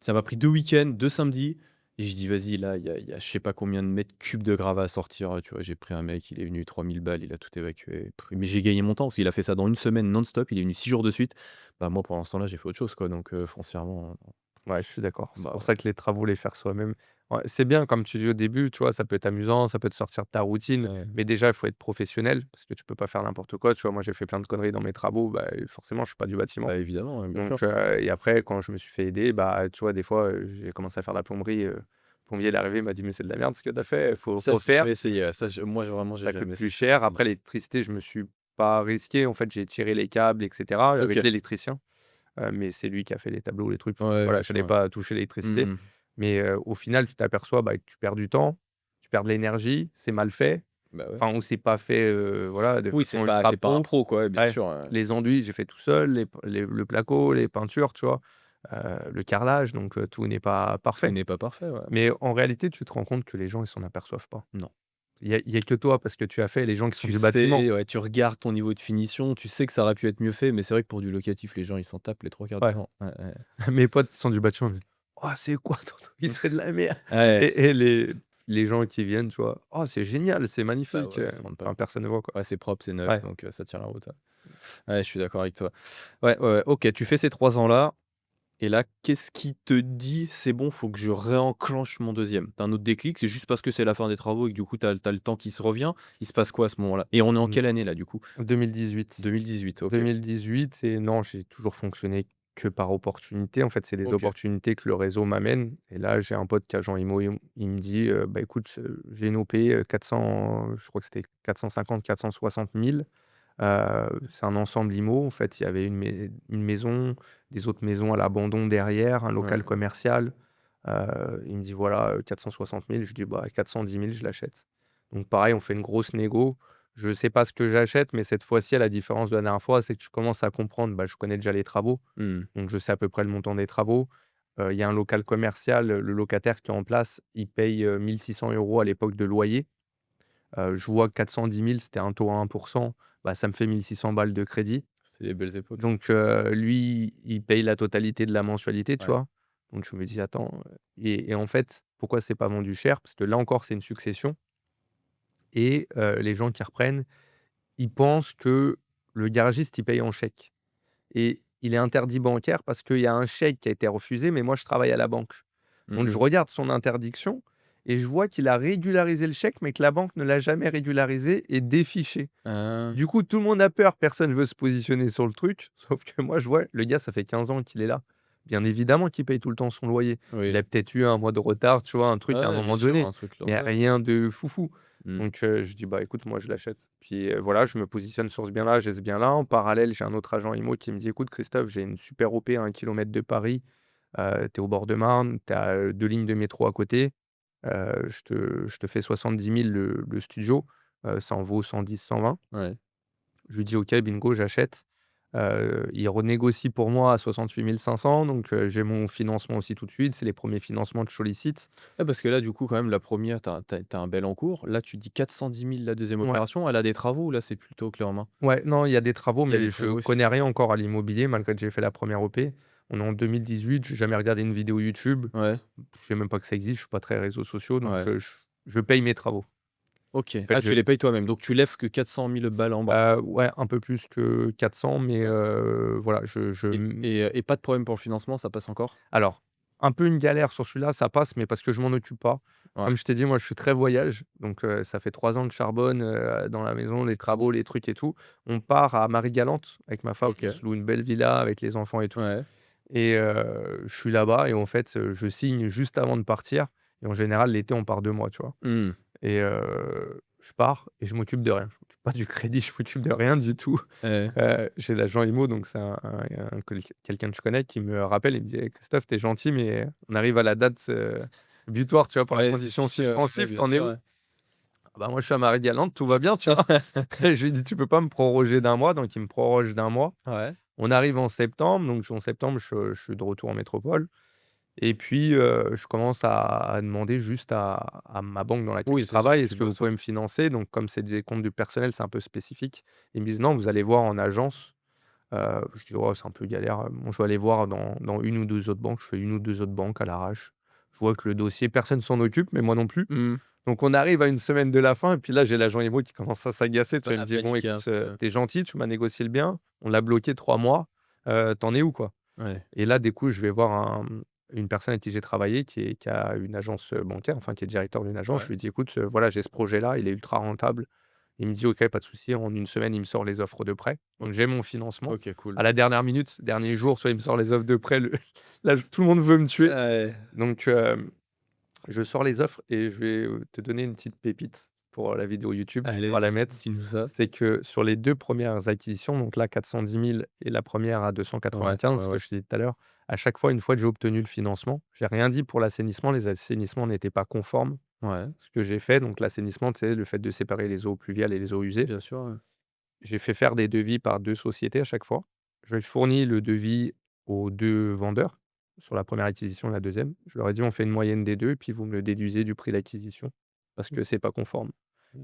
ça m'a pris 2 week-ends, 2 samedis et j'ai dit: «Vas-y, là, il y a je sais pas combien de mètres cubes de gravats à sortir», tu vois? J'ai pris un mec, il est venu 3 000 balles, il a tout évacué. Mais j'ai gagné mon temps parce qu'il a fait ça dans une semaine non-stop, il est venu 6 jours de suite. Bah, moi, pendant ce temps-là, j'ai fait autre chose, quoi, donc foncièrement, Ouais, je suis d'accord. C'est bah, pour ouais. ça que les travaux, les faire soi-même, ouais, c'est bien comme tu dis au début, tu vois? Ça peut être amusant, ça peut te sortir de ta routine, Ouais. mais déjà, il faut être professionnel parce que tu peux pas faire n'importe quoi, tu vois? Moi, j'ai fait plein de conneries dans mes travaux, bah, forcément, je suis pas du bâtiment. Bah, évidemment, ouais, bien sûr. Donc et après, quand je me suis fait aider, bah, tu vois? Des fois, j'ai commencé à faire de la plomberie, le plombier, il est arrivé, il m'a dit: «Mais c'est de la merde ce que tu as fait, il faut Ça, j'ai jamais refaire, essayé, ça, moi, vraiment, j'ai ça coûte jamais plus essayé. cher». Mmh. Après l'électricité, je me suis pas risqué, en fait, j'ai tiré les câbles et cetera avec OK. l'électricien. Mais c'est lui qui a fait les tableaux, les trucs. Ouais, Voilà, bien je sûr, n'allais ouais. pas toucher l'électricité. Mmh mh. Mais au final, tu t'aperçois, bah, que tu perds du temps, tu perds de l'énergie, c'est mal fait, Bah, ouais. enfin, ou c'est pas fait, voilà, de Oui, façon tu ultra pas un pro. pro, quoi, ouais, bien Ouais, sûr, les enduits, j'ai fait tout seul, le placo, les peintures, tu vois? Le carrelage, donc tout n'est pas tout parfait. n'est pas parfait, ouais. Mais en réalité, tu te rends compte que les gens, ils s'en aperçoivent pas. Non. Il y a que toi, parce que tu as fait, les gens qui sont Tu du bâtiment. sais, ouais, tu regardes ton niveau de finition, tu sais que ça aurait pu être mieux fait, mais c'est vrai que pour du locatif, les gens, ils s'en tapent les 3/4 du Ouais. temps. Ouais, ouais. Mes potes qui sont du bâtiment, ils me disent: «Oh, c'est quoi ton truc? C'est de la merde!» Ouais, et les gens qui viennent, tu vois: «Oh, c'est génial, c'est bah, magnifique!» ouais, ils se rendent pas Enfin, compte. personne ne voit, quoi. Ouais, c'est propre, c'est neuf, Ouais. donc ça tient la route, ouais. Ouais, je suis d'accord avec toi. Ouais, ouais, ouais, OK, tu fais ces 3 ans-là et là, qu'est-ce qui te dit: «C'est bon, faut que je réenclenche mon deuxième. Tu un autre déclic? C'est juste parce que c'est la fin des travaux et que du coup, t'as as le temps qui se revient? Il se passe quoi à ce moment-là? Et on est en Mmh, quelle année là, du coup? 2018. 2018, OK. 2018 et non, j'ai toujours fonctionné que par opportunité. En fait, c'est des OK. opportunités que le réseau m'amène et là, j'ai un pote qui est agent IMO, il me dit: «Bah, écoute, j'ai une OP, 400, je crois que c'était 450-460 000. C'est un ensemble IMO. En fait, il y avait une maison, des autres maisons à l'abandon derrière, un Ouais. local commercial. Il me dit: «Voilà, 460 000». Je dis: «Bah, 410 000, je l'achète». Donc pareil, on fait une grosse négo. Je ne sais pas ce que j'achète, mais cette fois-ci, à la différence de la dernière fois, c'est que je commence à comprendre, bah, je connais déjà les travaux, Mmh. donc je sais à peu près le montant des travaux. Il y a un local commercial, le locataire qui est en place, il paye, 1 600 € à l'époque de loyer. Je vois que 410 000, c'était un taux à 1, bah, ça me fait 1 600 balles de crédit. C'est les belles époques, ça. Donc lui, il paye la totalité de la mensualité, tu Ouais. vois? Donc je me dis: «Attends», et en fait, pourquoi c'est pas vendu cher? Parce que là encore, c'est une succession et les gens qui reprennent, ils pensent que le garagiste, il paye en chèque et il est interdit bancaire parce qu'il y a un chèque qui a été refusé, mais moi, je travaille à la banque. Mmh Donc je mh. regarde son interdiction et je vois qu'il a régularisé le chèque, mais que la banque ne l'a jamais régularisé et défiché. Ah, Du coup, tout le monde a peur, personne veut se positionner sur le truc, sauf que moi, je vois, le gars, ça fait 15 ans qu'il est là. Bien évidemment qu'il paye tout le temps son loyer. Il oui. a peut-être eu un mois de retard, tu vois, un truc à un Ouais, bien moment sûr, donné, un truc mais lambda. rien de foufou. Mmh. Donc je dis: «Bah, écoute, moi, je l'achète». Puis, voilà, je me positionne sur ce bien-là, j'ai ce bien-là. En parallèle, j'ai un autre agent IMO qui me dit: «Écoute, Christophe, j'ai une super OP à 1 kilomètre de Paris, tu es au bord de Marne, tu as 2 lignes de métro à côté, je te fais 70 000 le studio, ça en vaut 110-120». Ouais. Je lui dis: «OK, bingo, j'achète». Il renégocie pour moi à 68 500, donc j'ai mon financement aussi tout de suite. C'est les premiers financements que je sollicite. Ouais, parce que là, du coup, quand même, la première, tu as un bel encours. Là, tu dis 410 000 la deuxième Ouais, opération. Elle a des travaux ou là, c'est plutôt clé en main? ouais, non, il y a des travaux, Il y a des mais je travaux aussi? connais OK. rien encore à l'immobilier malgré que j'ai fait la première OP. On est en 2018, j'ai jamais regardé une vidéo YouTube. Ouais, Je sais même pas que ça existe, je suis pas très réseaux sociaux, donc ouais. je paye mes travaux. OK. En fait, Ah, tu les payes toi-même, donc tu lèves que 400 000 balles en bas ouais, un peu plus que 400, mais ouais. voilà, je Et pas de problème pour le financement, ça passe encore? alors, un peu une galère sur celui-là, ça passe, mais parce que je m'en occupe pas. Ouais. Comme je t'ai dit, moi, je suis très voyage, donc ça fait 3 ans que je charbonne, dans la maison, les travaux, les trucs et tout. On part à Marie-Galante avec ma femme, on OK. se loue une belle villa avec les enfants et tout Ouais. et je suis là-bas et en fait, je signe juste avant de partir et en général, l'été, on part 2 mois, tu vois? Mmh. Et je pars et je m'occupe de rien. Je m'occupe pas du crédit, je m'occupe de rien du tout. Ouais. J'ai l'agent IMO, donc c'est quelqu'un que je connais qui me rappelle, il me dit: «Hey Christophe, tu es gentil, mais on arrive à la date, butoir, tu vois, pour la Ouais, c'est position fixé, ouais, suspensive, bien tu en es sûr, où? ouais. Ah bah, moi, je suis à Marie-Galante, tout va bien, tu vois? Et je lui dis: «Tu peux pas me proroger d'un mois?» Donc il me proroge d'un mois. Ouais. On arrive en septembre, donc en septembre, je suis de retour en métropole et puis, je commence à demander juste à ma banque dans laquelle Oui, je c'est sûr, travaille: tu «Est-ce que vous bosses, ouais. pouvez me financer?» Donc comme c'est des comptes du personnel, c'est un peu spécifique. Ils me disent: «Non, vous allez voir en agence». Je dis: «Oh, c'est un peu galère, bon, je vais aller voir dans 1 ou 2 autres banques». Je fais 1 ou 2 autres banques à l'arrache. Je vois que le dossier, personne s'en occupe, mais moi non plus. Mmh. Donc on arrive à une semaine de la fin et puis là, j'ai l'agent IMO qui commence à s'agacer, tu vois? Il me À dit: «Bon paniquer écoute, un peu. tu gentil, tu m'as négocié le bien, on l'a bloqué 3 mois, tu es où, quoi?» Ouais. Et là, du coup, je vais voir une personne avec qui j'ai travaillé qui a une agence, bancaire, enfin qui est directeur d'une agence. Je Ouais. lui dis: «Écoute, voilà, j'ai ce projet-là, il est ultra rentable». Il me dit: «OK, pas de souci». En une semaine, il me sort les offres de prêt. Donc OK. j'ai mon financement. OK, cool. À la dernière minute, dernier jour, tu vois, il me sort les offres de prêt, là, tout le monde veut me tuer. Ouais. Donc je sors les offres et je vais, te donner une petite pépite pour la vidéo YouTube, tu Allez, pourras la vas-y, mettre. dis-nous ça. C'est que sur les 2 premières acquisitions, donc là 410 000 et la première à Ouais, 295, ouais, ce que ouais. je t'ai dit tout à l'heure, à chaque fois, une fois que j'ai obtenu le financement, j'ai rien dit pour l'assainissement, les assainissements n'étaient pas conformes. Ouais, Ce que j'ai fait, donc l'assainissement, tu sais, le fait de séparer les eaux pluviales et les eaux usées, bien sûr, ouais. j'ai fait faire des devis par 2 sociétés à chaque fois. Je fournis le devis aux 2 vendeurs sur la première acquisition et la deuxième. Je leur ai dit: «On fait une moyenne des 2 et puis vous me le déduisez du prix d'acquisition parce que c'est pas conforme».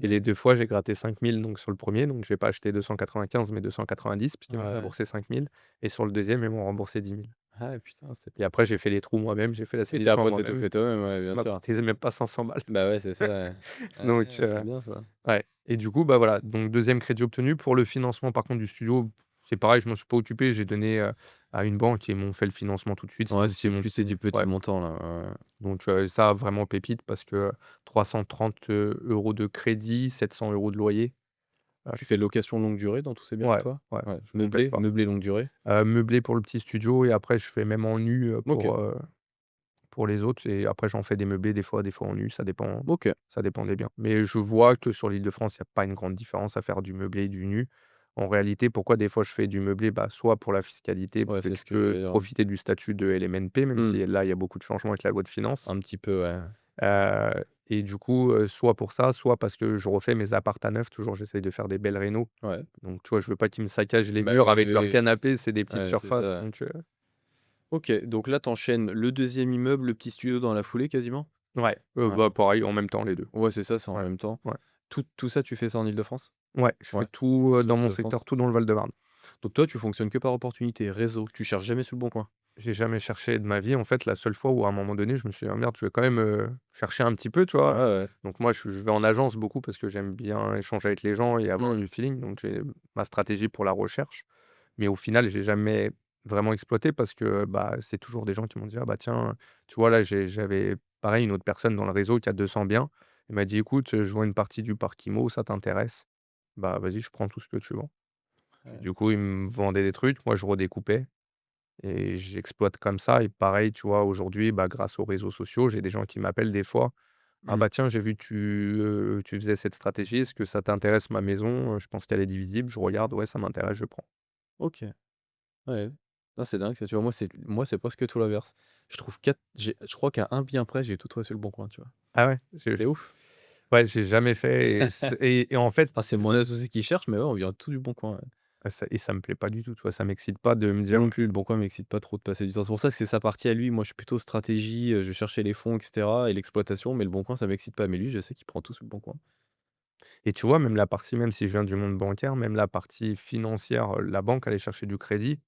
Et les 2 fois, j'ai gratté 5 000 donc sur le premier, donc j'ai pas acheté 295 mais 290 puisqu'ils m'ont Ouais. remboursé 5 000 et sur le deuxième, ils m'ont remboursé 10 000. Ah putain, c'est Et après, j'ai fait les trous moi-même, j'ai fait et tu l'assainissement après tu as tout moi-même. fait toi-même, ouais, Ça bien m'a sûr. coûté même pas 500 balles. Bah, ouais, c'est ça, ouais. Donc Ouais, c'est bien ça. ouais et du coup, bah, voilà, donc deuxième crédit obtenu. Pour le financement, par contre, du studio, c'est pareil, je m'en suis pas occupé. J'ai donné, à une banque et ils m'ont fait le financement tout de suite. Ouais, C'est c'est mon plus c'est petit du petit ouais, montant là, ouais, ouais. donc ça, vraiment pépite parce que 330 € de crédit, 700 € de loyer. Tu fais location longue durée dans tous ces biens à Ouais, toi? ouais, Ouais, je m'embête pas. meublé longue durée? Meublé pour le petit studio et après je fais même en nu, OK, pour les autres et après j'en fais des meublés des fois en nu, OK. ça dépend des biens. Mais je vois que sur l'Île-de-France, il y a pas une grande différence à faire du meublé et du nu. En réalité, pourquoi des fois je fais du meublé? Bah, soit pour la fiscalité, parce Ouais, que c'est tu ce que peux j'allais dire, ouais. profiter du statut de LMNP, même Mmh, si là, il y a beaucoup de changements avec la loi de finances. un petit peu, ouais. Heu et du coup, soit pour ça, soit parce que je refais mes apparts à neuf, toujours j'essaye de faire des belles rénos. Ouais. Donc tu vois, je veux pas qu'ils me saccagent les Bah, murs oui, avec oui, leur oui. canapé, c'est des petites Ouais, c'est surfaces ça, ouais. donc OK, donc là, tu enchaînes le deuxième immeuble, le petit studio dans la foulée quasiment? ouais, Ouais. bah, pareil, en même temps les 2. Ouais, c'est ça, c'est en Ouais, même temps. ouais. Tout ça, tu fais ça en Île-de-France? Ouais, je fais Ouais, tout, toute dans mon secteur, l'Île-de-France. tout dans le Val-de-Marne. Donc toi, tu fonctionnes que par opportunité, réseau, tu cherches jamais sur le bon coin? J'ai jamais cherché de ma vie. En fait, la seule fois où à un moment donné, je me suis dit: «Ah merde, je vais quand même, chercher un petit peu», tu Ouais, vois? ouais. Donc moi, je vais en agence beaucoup parce que j'aime bien échanger avec les gens et avoir Mmh. du feeling, donc j'ai ma stratégie pour la recherche. Mais au final, j'ai jamais vraiment exploité parce que, bah, c'est toujours des gens qui m'ont dit: «Ah bah tiens», tu vois? Là, j'avais pareil une autre personne dans le réseau qui a 200 biens. Il m'a dit: «Écoute, je vois une partie du parc IMO, ça t'intéresse? Bah vas-y, je prends tout ce que tu vends». Puis Ouais. du coup, il me vendait des trucs, moi je redécoupais. Et j'exploite comme ça et pareil, tu vois, aujourd'hui, bah, grâce aux réseaux sociaux, j'ai des gens qui m'appellent des fois: «Ah Mmh. bah tiens, j'ai vu que tu faisais cette stratégie, est-ce que ça t'intéresse ma maison? Je pense qu'elle est divisible». Je regarde, ouais, ça m'intéresse, je prends. OK. Ouais. Ah, c'est dingue ça, tu vois? Moi, c'est presque tout l'inverse. Je trouve 4 je crois qu'à un bien près, j'ai tout trouvé sur le bon coin, tu vois? Ah ouais? C'est ouf. Ouais, j'ai jamais fait et en fait, Enfin, c'est mon associé qui cherche, mais ouais, on vient tout du bon coin, ouais. ça me plaît pas du tout, tu vois? Ça m'excite pas de me Moi dire non plus, le bon coin m'excite pas trop de passer du temps. C'est pour ça que c'est sa partie à lui. Moi, je suis plutôt stratégie, je cherchais les fonds et cetera et l'exploitation, mais le bon coin, ça m'excite pas. Mais lui, je sais qu'il prend tout sur le bon coin. et tu vois, même la partie même si je viens du monde bancaire, même la partie financière, la banque, aller chercher du crédit,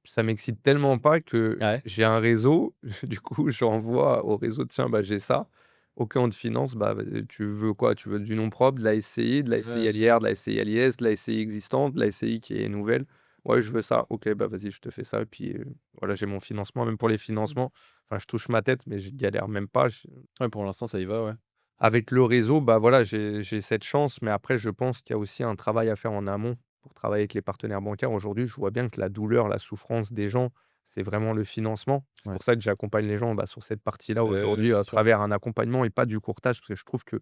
ça m'excite tellement pas que Ouais. j'ai un réseau, du coup, j'envoie au réseau: «Tiens, bah, j'ai ça. OK, on te finance, bah, tu veux quoi? Tu veux du nom propre, de la SCI, de la SCI Ouais. lière, de la SCI liesse, de la SCI existante, de la SCI qui est nouvelle?» «Ouais, je veux ça». «OK, bah, vas-y, je te fais ça» et puis, voilà, j'ai mon financement. Même pour les financements, enfin, je touche ma tête, mais je galère même pas. Ouais, pour l'instant, ça y va, ouais. Avec le réseau, bah, voilà, j'ai cette chance, mais après je pense qu'il y a aussi un travail à faire en amont pour travailler avec les partenaires bancaires. Aujourd'hui, je vois bien que la douleur, la souffrance des gens, c'est vraiment le financement. C'est Ouais. pour ça que j'accompagne les gens, bah, sur cette partie-là aujourd'hui Bien à sûr. travers un accompagnement et pas du courtage, parce que je trouve que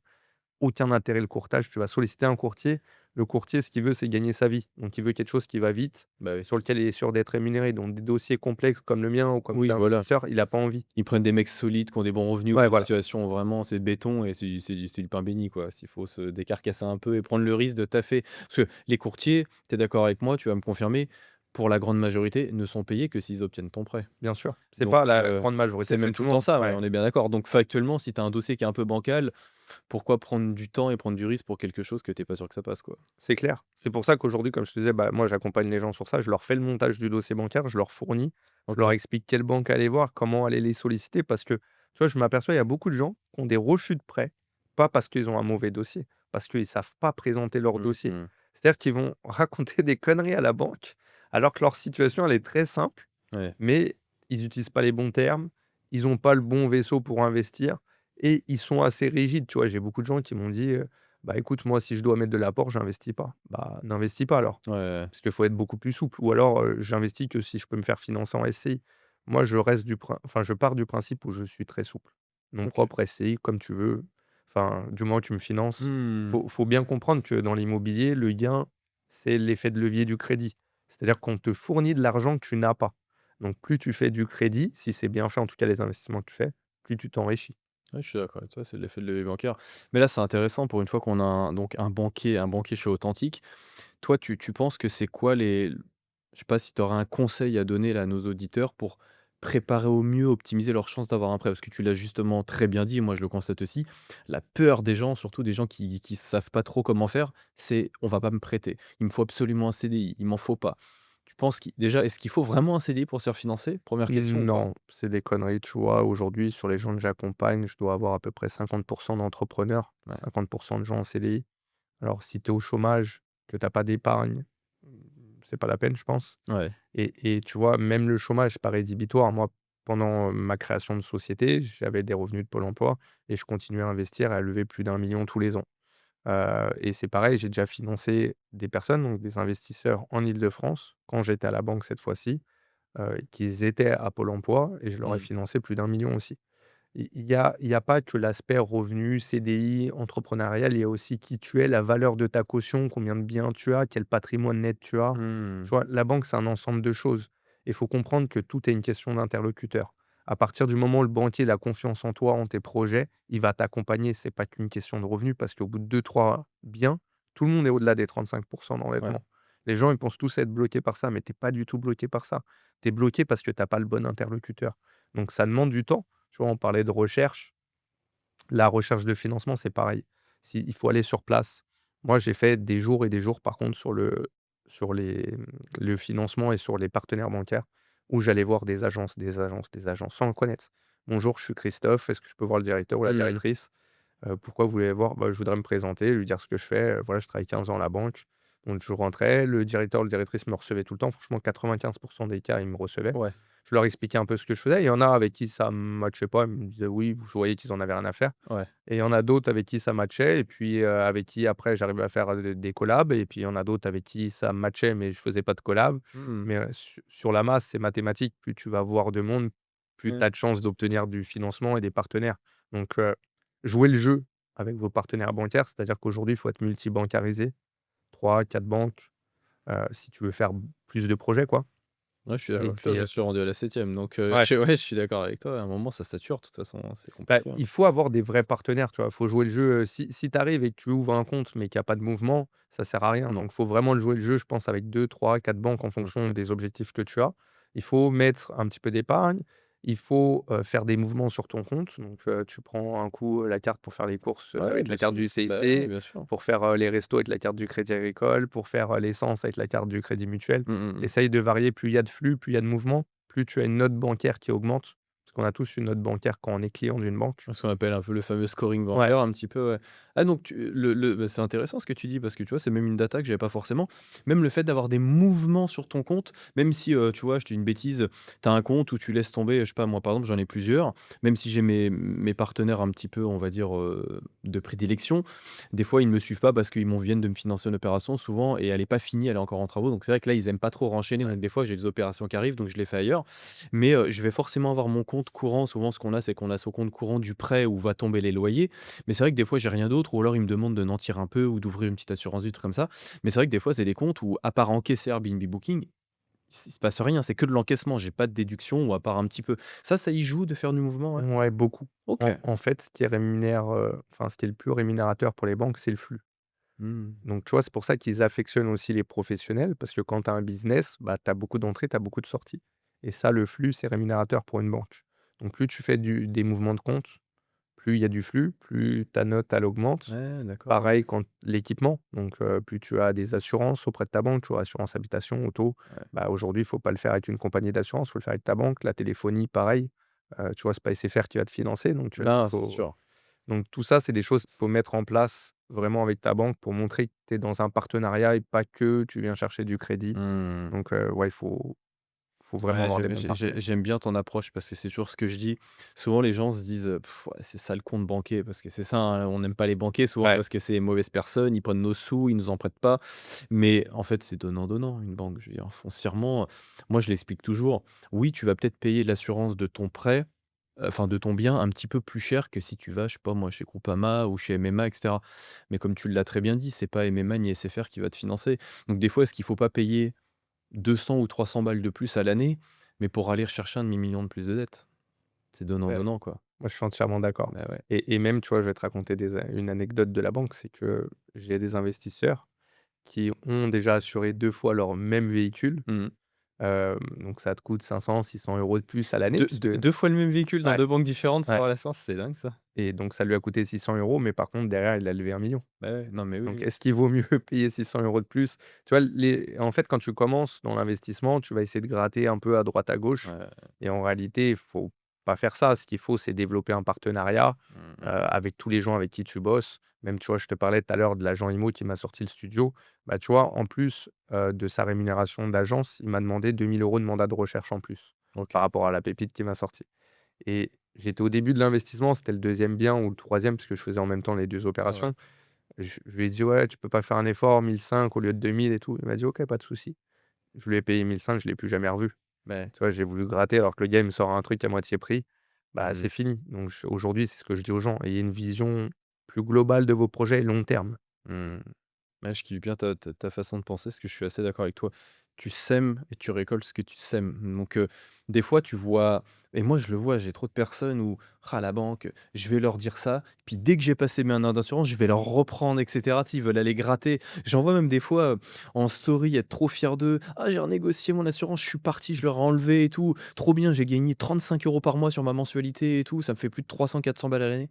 aucun intérêt le courtage. Tu vas solliciter un courtier, Le courtier, ce qu'il veut, c'est gagner sa vie. Donc il veut quelque chose qui va vite, Bah, oui. sur lequel il est sûr d'être rémunéré. Donc des dossiers complexes comme le mien ou comme Oui, voilà. l'investisseur, il a pas envie. Ils prennent des mecs solides qui ont des bons revenus, Ouais, pour une voilà, situation où vraiment c'est béton et c'est du pain béni, quoi. S'il faut se décarcasser un peu et prendre le risque de taffer. Parce que les courtiers, tu es d'accord avec moi, tu vas me confirmer, pour la grande majorité, ne sont payés que s'ils obtiennent ton prêt. bien sûr. C'est Donc pas la grande majorité, c'est c'est même tout tout le le temps monde. ça, ouais, Ouais. on est bien d'accord. Donc factuellement, si tu as un dossier qui est un peu bancal, pourquoi prendre du temps et prendre du risque pour quelque chose que tu es pas sûr que ça passe, quoi? C'est clair. C'est pour ça qu'aujourd'hui, comme je te disais, bah, moi, j'accompagne les gens sur ça. Je leur fais le montage du dossier bancaire, je leur fournis, je leur OK. explique quelle banque aller voir, comment aller les solliciter. Parce que, tu vois, je m'aperçois, il y a beaucoup de gens qui ont des refus de prêt, pas parce qu'ils ont un mauvais dossier, parce qu'ils ne savent pas présenter leur Mmh dossier. mh. C'est-à-dire qu'ils vont raconter des conneries à la banque, alors que leur situation, elle est très simple, Ouais. mais ils n'utilisent pas les bons termes, ils n'ont pas le bon vaisseau pour investir et ils sont assez rigides. Tu vois, j'ai beaucoup de gens qui m'ont dit bah écoute, moi, si je dois mettre de l'apport, j'investis pas. Bah, n'investis pas alors. Ouais, ouais. Parce qu'il faut être beaucoup plus souple. Ou alors, j'investis que si je peux me faire financer en SCI. Moi, je pars du principe où je suis très souple. Nom OK. propre, SCI, comme tu veux. Enfin, du moment que tu me finances. Mmh. Faut bien comprendre que dans l'immobilier, le gain, c'est l'effet de levier du crédit. C'est-à-dire qu'on te fournit de l'argent que tu n'as pas. Donc, plus tu fais du crédit, si c'est bien fait, en tout cas les investissements que tu fais, plus tu t'enrichis. Ouais, je suis d'accord avec toi, c'est l'effet de levier bancaire. Mais là, c'est intéressant pour une fois qu'on a un banquier chez Authentique. Toi, tu penses que c'est quoi les je sais pas si tu aurais un conseil à donner là à nos auditeurs pour préparer au mieux, optimiser leurs chances d'avoir un prêt? Parce que tu l'as justement très bien dit, moi je le constate aussi, la peur des gens, surtout des gens qui savent pas trop comment faire, c'est: «On va pas me prêter, il me faut absolument un CDI, il m'en faut pas». Tu penses déjà, est-ce qu'il faut vraiment un CDI pour se faire financer? Première question ou pas? Non, c'est des conneries, tu vois? Aujourd'hui, sur les gens que j'accompagne, je dois avoir à peu près 50 d'entrepreneurs, Ouais. 50 de gens en CDI. Alors si tu es au chômage, que tu as pas d'épargne, c'est pas la peine, je pense. Ouais. Et tu vois, même le chômage, c'est pas rédhibitoire. Moi, pendant ma création de société, j'avais des revenus de Pôle emploi et je continuais à investir et à lever plus d'1 million tous les ans. Et c'est pareil, j'ai déjà financé des personnes, donc des investisseurs en Île-de-France, quand j'étais à la banque cette fois-ci, qu'ils étaient à Pôle emploi et je leur ai Mmh. financé plus d'1 million aussi. Il y a pas que l'aspect revenu, CDI, entrepreneurial, il y a aussi qui tu es, la valeur de ta caution, combien de biens tu as, quel patrimoine net tu as. Tu Mmh. vois? La banque, c'est un ensemble de choses. Il faut comprendre que tout est une question d'interlocuteur. À partir du moment où le banquier il a confiance en toi, en tes projets, il va t'accompagner. C'est pas qu'une question de revenus parce qu'au bout de 2-3 biens, tout le monde est au-delà des 35 Ouais. d'endettement. Les gens, ils pensent tous être bloqués par ça, mais tu es pas du tout bloqué par ça. Tu es bloqué parce que tu as pas le bon interlocuteur. Donc ça demande du temps. Tu vois, on parlait de recherche. La recherche de financement, c'est pareil. Si il faut aller sur place. Moi, j'ai fait des jours et des jours, par contre, le financement et sur les partenaires bancaires où j'allais voir des agences, des agences, des agences sans le connaître. «Bonjour, je suis Christophe, est-ce que je peux voir le directeur ou la Mmh. directrice? Pourquoi vous voulez voir?» «Bah, je voudrais me présenter, lui dire ce que je fais, voilà, je travaille 15 ans à la banque». Donc je rentrais, le directeur ou la directrice me recevait tout le temps. Franchement, 95 des cas, ils me recevaient. Ouais. Je leur expliquais un peu ce que je faisais. Il y en a avec qui ça matchait pas, ils me disaient oui, je voyais qu'ils en avaient rien à faire. Ouais. Et il y en a d'autres avec qui ça matchait et puis, avec qui après j'arrivais à faire, des collabs et puis il y en a d'autres avec qui ça matchait, mais je faisais pas de collab. Mmh. Mais, sur la masse, c'est mathématique. Plus tu vas voir de monde, plus tu Mmh. as de chances d'obtenir du financement et des partenaires. Donc, jouez le jeu avec vos partenaires bancaires, c'est-à-dire qu'aujourd'hui, il faut être multibancarisé, 3-4 banques, si tu veux faire plus de projets, quoi. Ouais, je suis Et d'accord avec toi, puis, j'en suis rendu à la septième, donc ouais. je suis d'accord avec toi. À un moment, ça sature de toute façon, hein, c'est Bah, compliqué, hein. il faut avoir des vrais partenaires, tu vois? Il faut jouer le jeu, si tu arrives et que tu ouvres un compte, mais qu'il y a pas de mouvement, ça sert à rien. Non. Donc il faut vraiment le jouer le jeu, je pense, avec 2-3-4 banques en fonction OK. des objectifs que tu as. Il faut mettre un petit peu d'épargne, il faut, faire des mouvements sur ton compte. Donc, tu prends un coup, la carte pour faire les courses, Ouais, ouais, avec bien la carte sûr. du Bah, ouais, CIC, bien sûr. pour faire, les restos avec la carte du Crédit Agricole, pour faire, l'essence avec la carte du Crédit Mutuel. Mmh, mmh Tu mh. essayes de varier, plus il y a de flux, plus il y a de mouvements, plus tu as une note bancaire qui augmente. Parce qu'on a tous une note bancaire quand on est client d'une banque. Ce qu'on appelle un peu le fameux scoring Ouais. bancaire, un petit peu, ouais. Ah donc bah, c'est intéressant ce que tu dis parce que tu vois, c'est même une data que j'avais pas forcément. Même le fait d'avoir des mouvements sur ton compte, même si, tu vois, je te dis une bêtise, tu as un compte où tu laisses tomber, je sais pas, moi, par exemple, j'en ai plusieurs, même si j'ai mes partenaires un petit peu, on va dire, de prédilection, des fois, ils ne me suivent pas parce qu'ils viennent de me financer une opération souvent et elle est pas finie, elle est encore en travaux. Donc c'est vrai que là, ils aiment pas trop renchaîner. Ouais. Donc des fois, j'ai des opérations qui arrivent, donc je les fais ailleurs. Mais, je vais forcément avoir mon compte compte courant, souvent ce qu'on a, c'est qu'on a son compte courant du prêt où va tomber les loyers. Mais c'est vrai que des fois, j'ai rien d'autre ou alors ils me demandent de nantir un peu ou d'ouvrir une petite assurance vie, truc comme ça. Mais c'est vrai que des fois, c'est des comptes où, à part encaisser Airbnb Booking, il se passe rien, c'est que de l'encaissement, j'ai pas de déduction ou à part un petit peu. Ça y joue de faire du mouvement, ouais? Ouais, beaucoup. OK. En fait, ce qui rémunère, enfin, ce qui est le plus rémunérateur pour les banques, c'est le flux. Mmh. Donc, tu vois, c'est pour ça qu'ils affectionnent aussi les professionnels, parce que quand tu as un business, bah, tu as beaucoup d'entrées, tu as beaucoup de sorties. Et ça, le flux, c'est rémunérateur pour une banque. Donc, plus tu fais des mouvements de compte, plus il y a du flux, plus ta note, elle augmente. Ouais, d'accord, ouais. Pareil quand l'équipement, donc plus tu as des assurances auprès de ta banque, tu vois, assurance habitation, auto, Ouais. bah, aujourd'hui, il faut pas le faire avec une compagnie d'assurance, il faut le faire avec ta banque. La téléphonie, pareil, tu vois, c'est pas SFR qui va te financer, donc Non, c'est sûr. tout ça, c'est des choses qu'il faut mettre en place vraiment avec ta banque pour montrer que tu es dans un partenariat et pas que tu viens chercher du crédit. Mmh. Donc ouais, il faut vraiment Ouais, avoir des bons partenaires. j'aime bien ton approche parce que c'est toujours ce que je dis. Souvent, les gens se disent, «Ouais, c'est ça le compte banquier», parce que c'est ça, hein, on n'aime pas les banquiers souvent Ouais, parce que c'est les mauvaises personnes, ils prennent nos sous, ils nous en prêtent pas. Mais en fait, c'est donnant-donnant une banque. Je veux dire, foncièrement, moi, je l'explique toujours. Oui, tu vas peut-être payer l'assurance de ton prêt, enfin de ton bien un petit peu plus cher que si tu vas, je sais pas moi, chez Groupama ou chez MMA et cetera. Mais comme tu l'as très bien dit, c'est pas MMA ni SFR qui va te financer. Donc des fois, est-ce qu'il faut pas payer 200 ou 300 balles de plus à l'année, mais pour aller rechercher un demi-million de plus de dettes. C'est ouais, donnant-donnant, quoi. moi, je suis entièrement d'accord. Bah, ouais. Et même, tu vois, je vais te raconter une anecdote de la banque, c'est que j'ai des investisseurs qui ont déjà assuré 2 fois leur même véhicule. Mmh. Donc ça te coûte 500-600 € de plus à l'année puisque 2 fois le même véhicule dans ouais, 2 banques différentes pour ouais, avoir l'assurance, c'est dingue ça. et donc ça lui a coûté 600 €, mais par contre derrière il a levé 1 million. Bah, ouais, non, mais oui, Donc oui. est-ce qu'il vaut mieux payer 600 € de plus? Tu vois, en fait, quand tu commences dans l'investissement, tu vas essayer de gratter un peu à droite à gauche Ouais. et en réalité, il faut pas faire ça. Ce qu'il faut, c'est développer un partenariat, Mmh mh. avec tous les gens avec qui tu bosses. Même, tu vois, je te parlais tout à l'heure de l'agent IMO qui m'a sorti le studio. Bah, tu vois, en plus, de sa rémunération d'agence, il m'a demandé 2 000 € de mandat de recherche en plus, par OK. rapport à la pépite qu'il m'a sorti. Et j'étais au début de l'investissement, c'était le deuxième bien ou le troisième, parce que je faisais en même temps les 2 Ouais, ouais. opérations. Je lui ai dit: «Ouais, tu peux pas faire un effort, 1 500 au lieu de 2 000 et tout?» Il m'a dit: «OK, pas de souci». Je lui ai payé 1 500, je l'ai plus jamais revu. Beh, Tu vois, j'ai voulu gratter alors que le gars, il me sort un truc à moitié prix. Bah, mmh. c'est fini. Donc aujourd'hui, c'est ce que je dis aux gens: ayez une vision plus globale de vos projets long terme. Mmh. Ouais, je kiffe bien ta façon de penser, parce que je suis assez d'accord avec toi. Tu sèmes et tu récoltes ce que tu sèmes. Donc, des fois, tu vois et moi, je le vois, j'ai trop de personnes où, la banque, je vais leur dire ça, puis dès que j'ai passé mes 1 an d'assurance, je vais leur reprendre et cetera. Tu sais, ils veulent aller gratter. J'en vois même des fois, en story, être trop fier d'eux: «Ah, j'ai renégocié mon assurance, je suis parti, je leur ai enlevé et tout. Trop bien, j'ai gagné 35 € par mois sur ma mensualité et tout, ça me fait plus de 300-400 balles à l'année».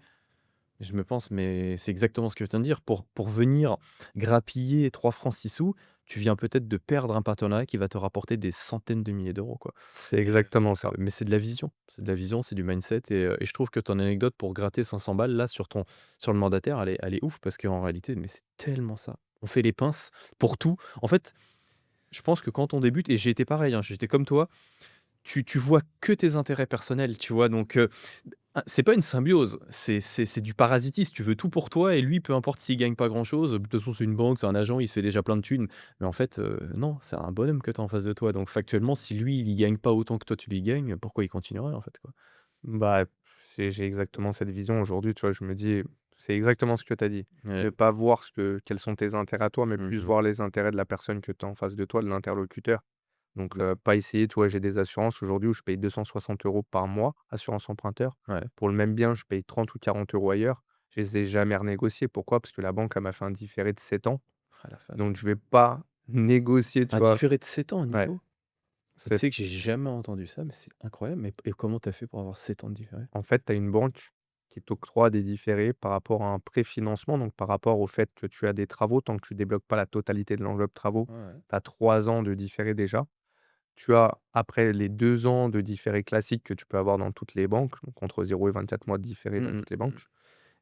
Je me pense, mais c'est exactement ce que tu viens de dire. Pour venir grappiller 3 francs 6 sous, tu viens peut-être de perdre un partenariat qui va te rapporter des centaines de milliers d'euros, quoi. C'est exactement ça. Mais c'est de la vision. C'est de la vision, c'est du mindset et je trouve que ton anecdote pour gratter 500 balles là sur le mandataire, elle est ouf parce qu'en réalité, mais c'est tellement ça. On fait les pinces pour tout. En fait, je pense que quand on débute et j'ai été pareil, hein, j'étais comme toi, tu vois que tes intérêts personnels, tu vois? Donc, c'est pas une symbiose, c'est du parasitisme. Tu veux tout pour toi et lui, peu importe s'il gagne pas grand-chose, de toute façon, c'est une banque, c'est un agent, il se fait déjà plein de thunes. Mais en fait, non, c'est un bonhomme que tu as en face de toi. Donc factuellement, si lui, il y gagne pas autant que toi tu lui gagnes, pourquoi il continuerait, en fait, quoi? Bah, j'ai exactement cette vision aujourd'hui, tu vois? Je me dis c'est exactement ce que tu as dit. Ouais. Ne pas voir quels sont tes intérêts à toi, mais plus Mmh. voir les intérêts de la personne que tu as en face de toi, de l'interlocuteur. Donc, Bah, pas essayer, tu vois? J'ai des assurances aujourd'hui où je paye 260 € par mois, assurance emprunteur. ouais, Pour le même bien, je paye 30 ou 40 € ailleurs. Je les ai jamais renégociés. Pourquoi? Parce que la banque, elle m'a fait un différé de 7 ans. la vache. Donc je vais pas négocier, tu Un vois? différé de 7 ans, Ouais, Nico? Tu c'est sais que j'ai jamais entendu ça, mais c'est incroyable. Mais et comment tu as fait pour avoir 7 ans de différé? en fait, tu as une banque qui t'octroie des différés par rapport à un préfinancement, donc par rapport au fait que tu as des travaux. Tant que tu débloques pas la totalité de l'enveloppe travaux, Ouais, tu as 3 ans de différé déjà. Tu as après les 2 ans de différé classique que tu peux avoir dans toutes les banques, donc entre 0 et 24 mois de différé dans mmh toutes les mh. banques.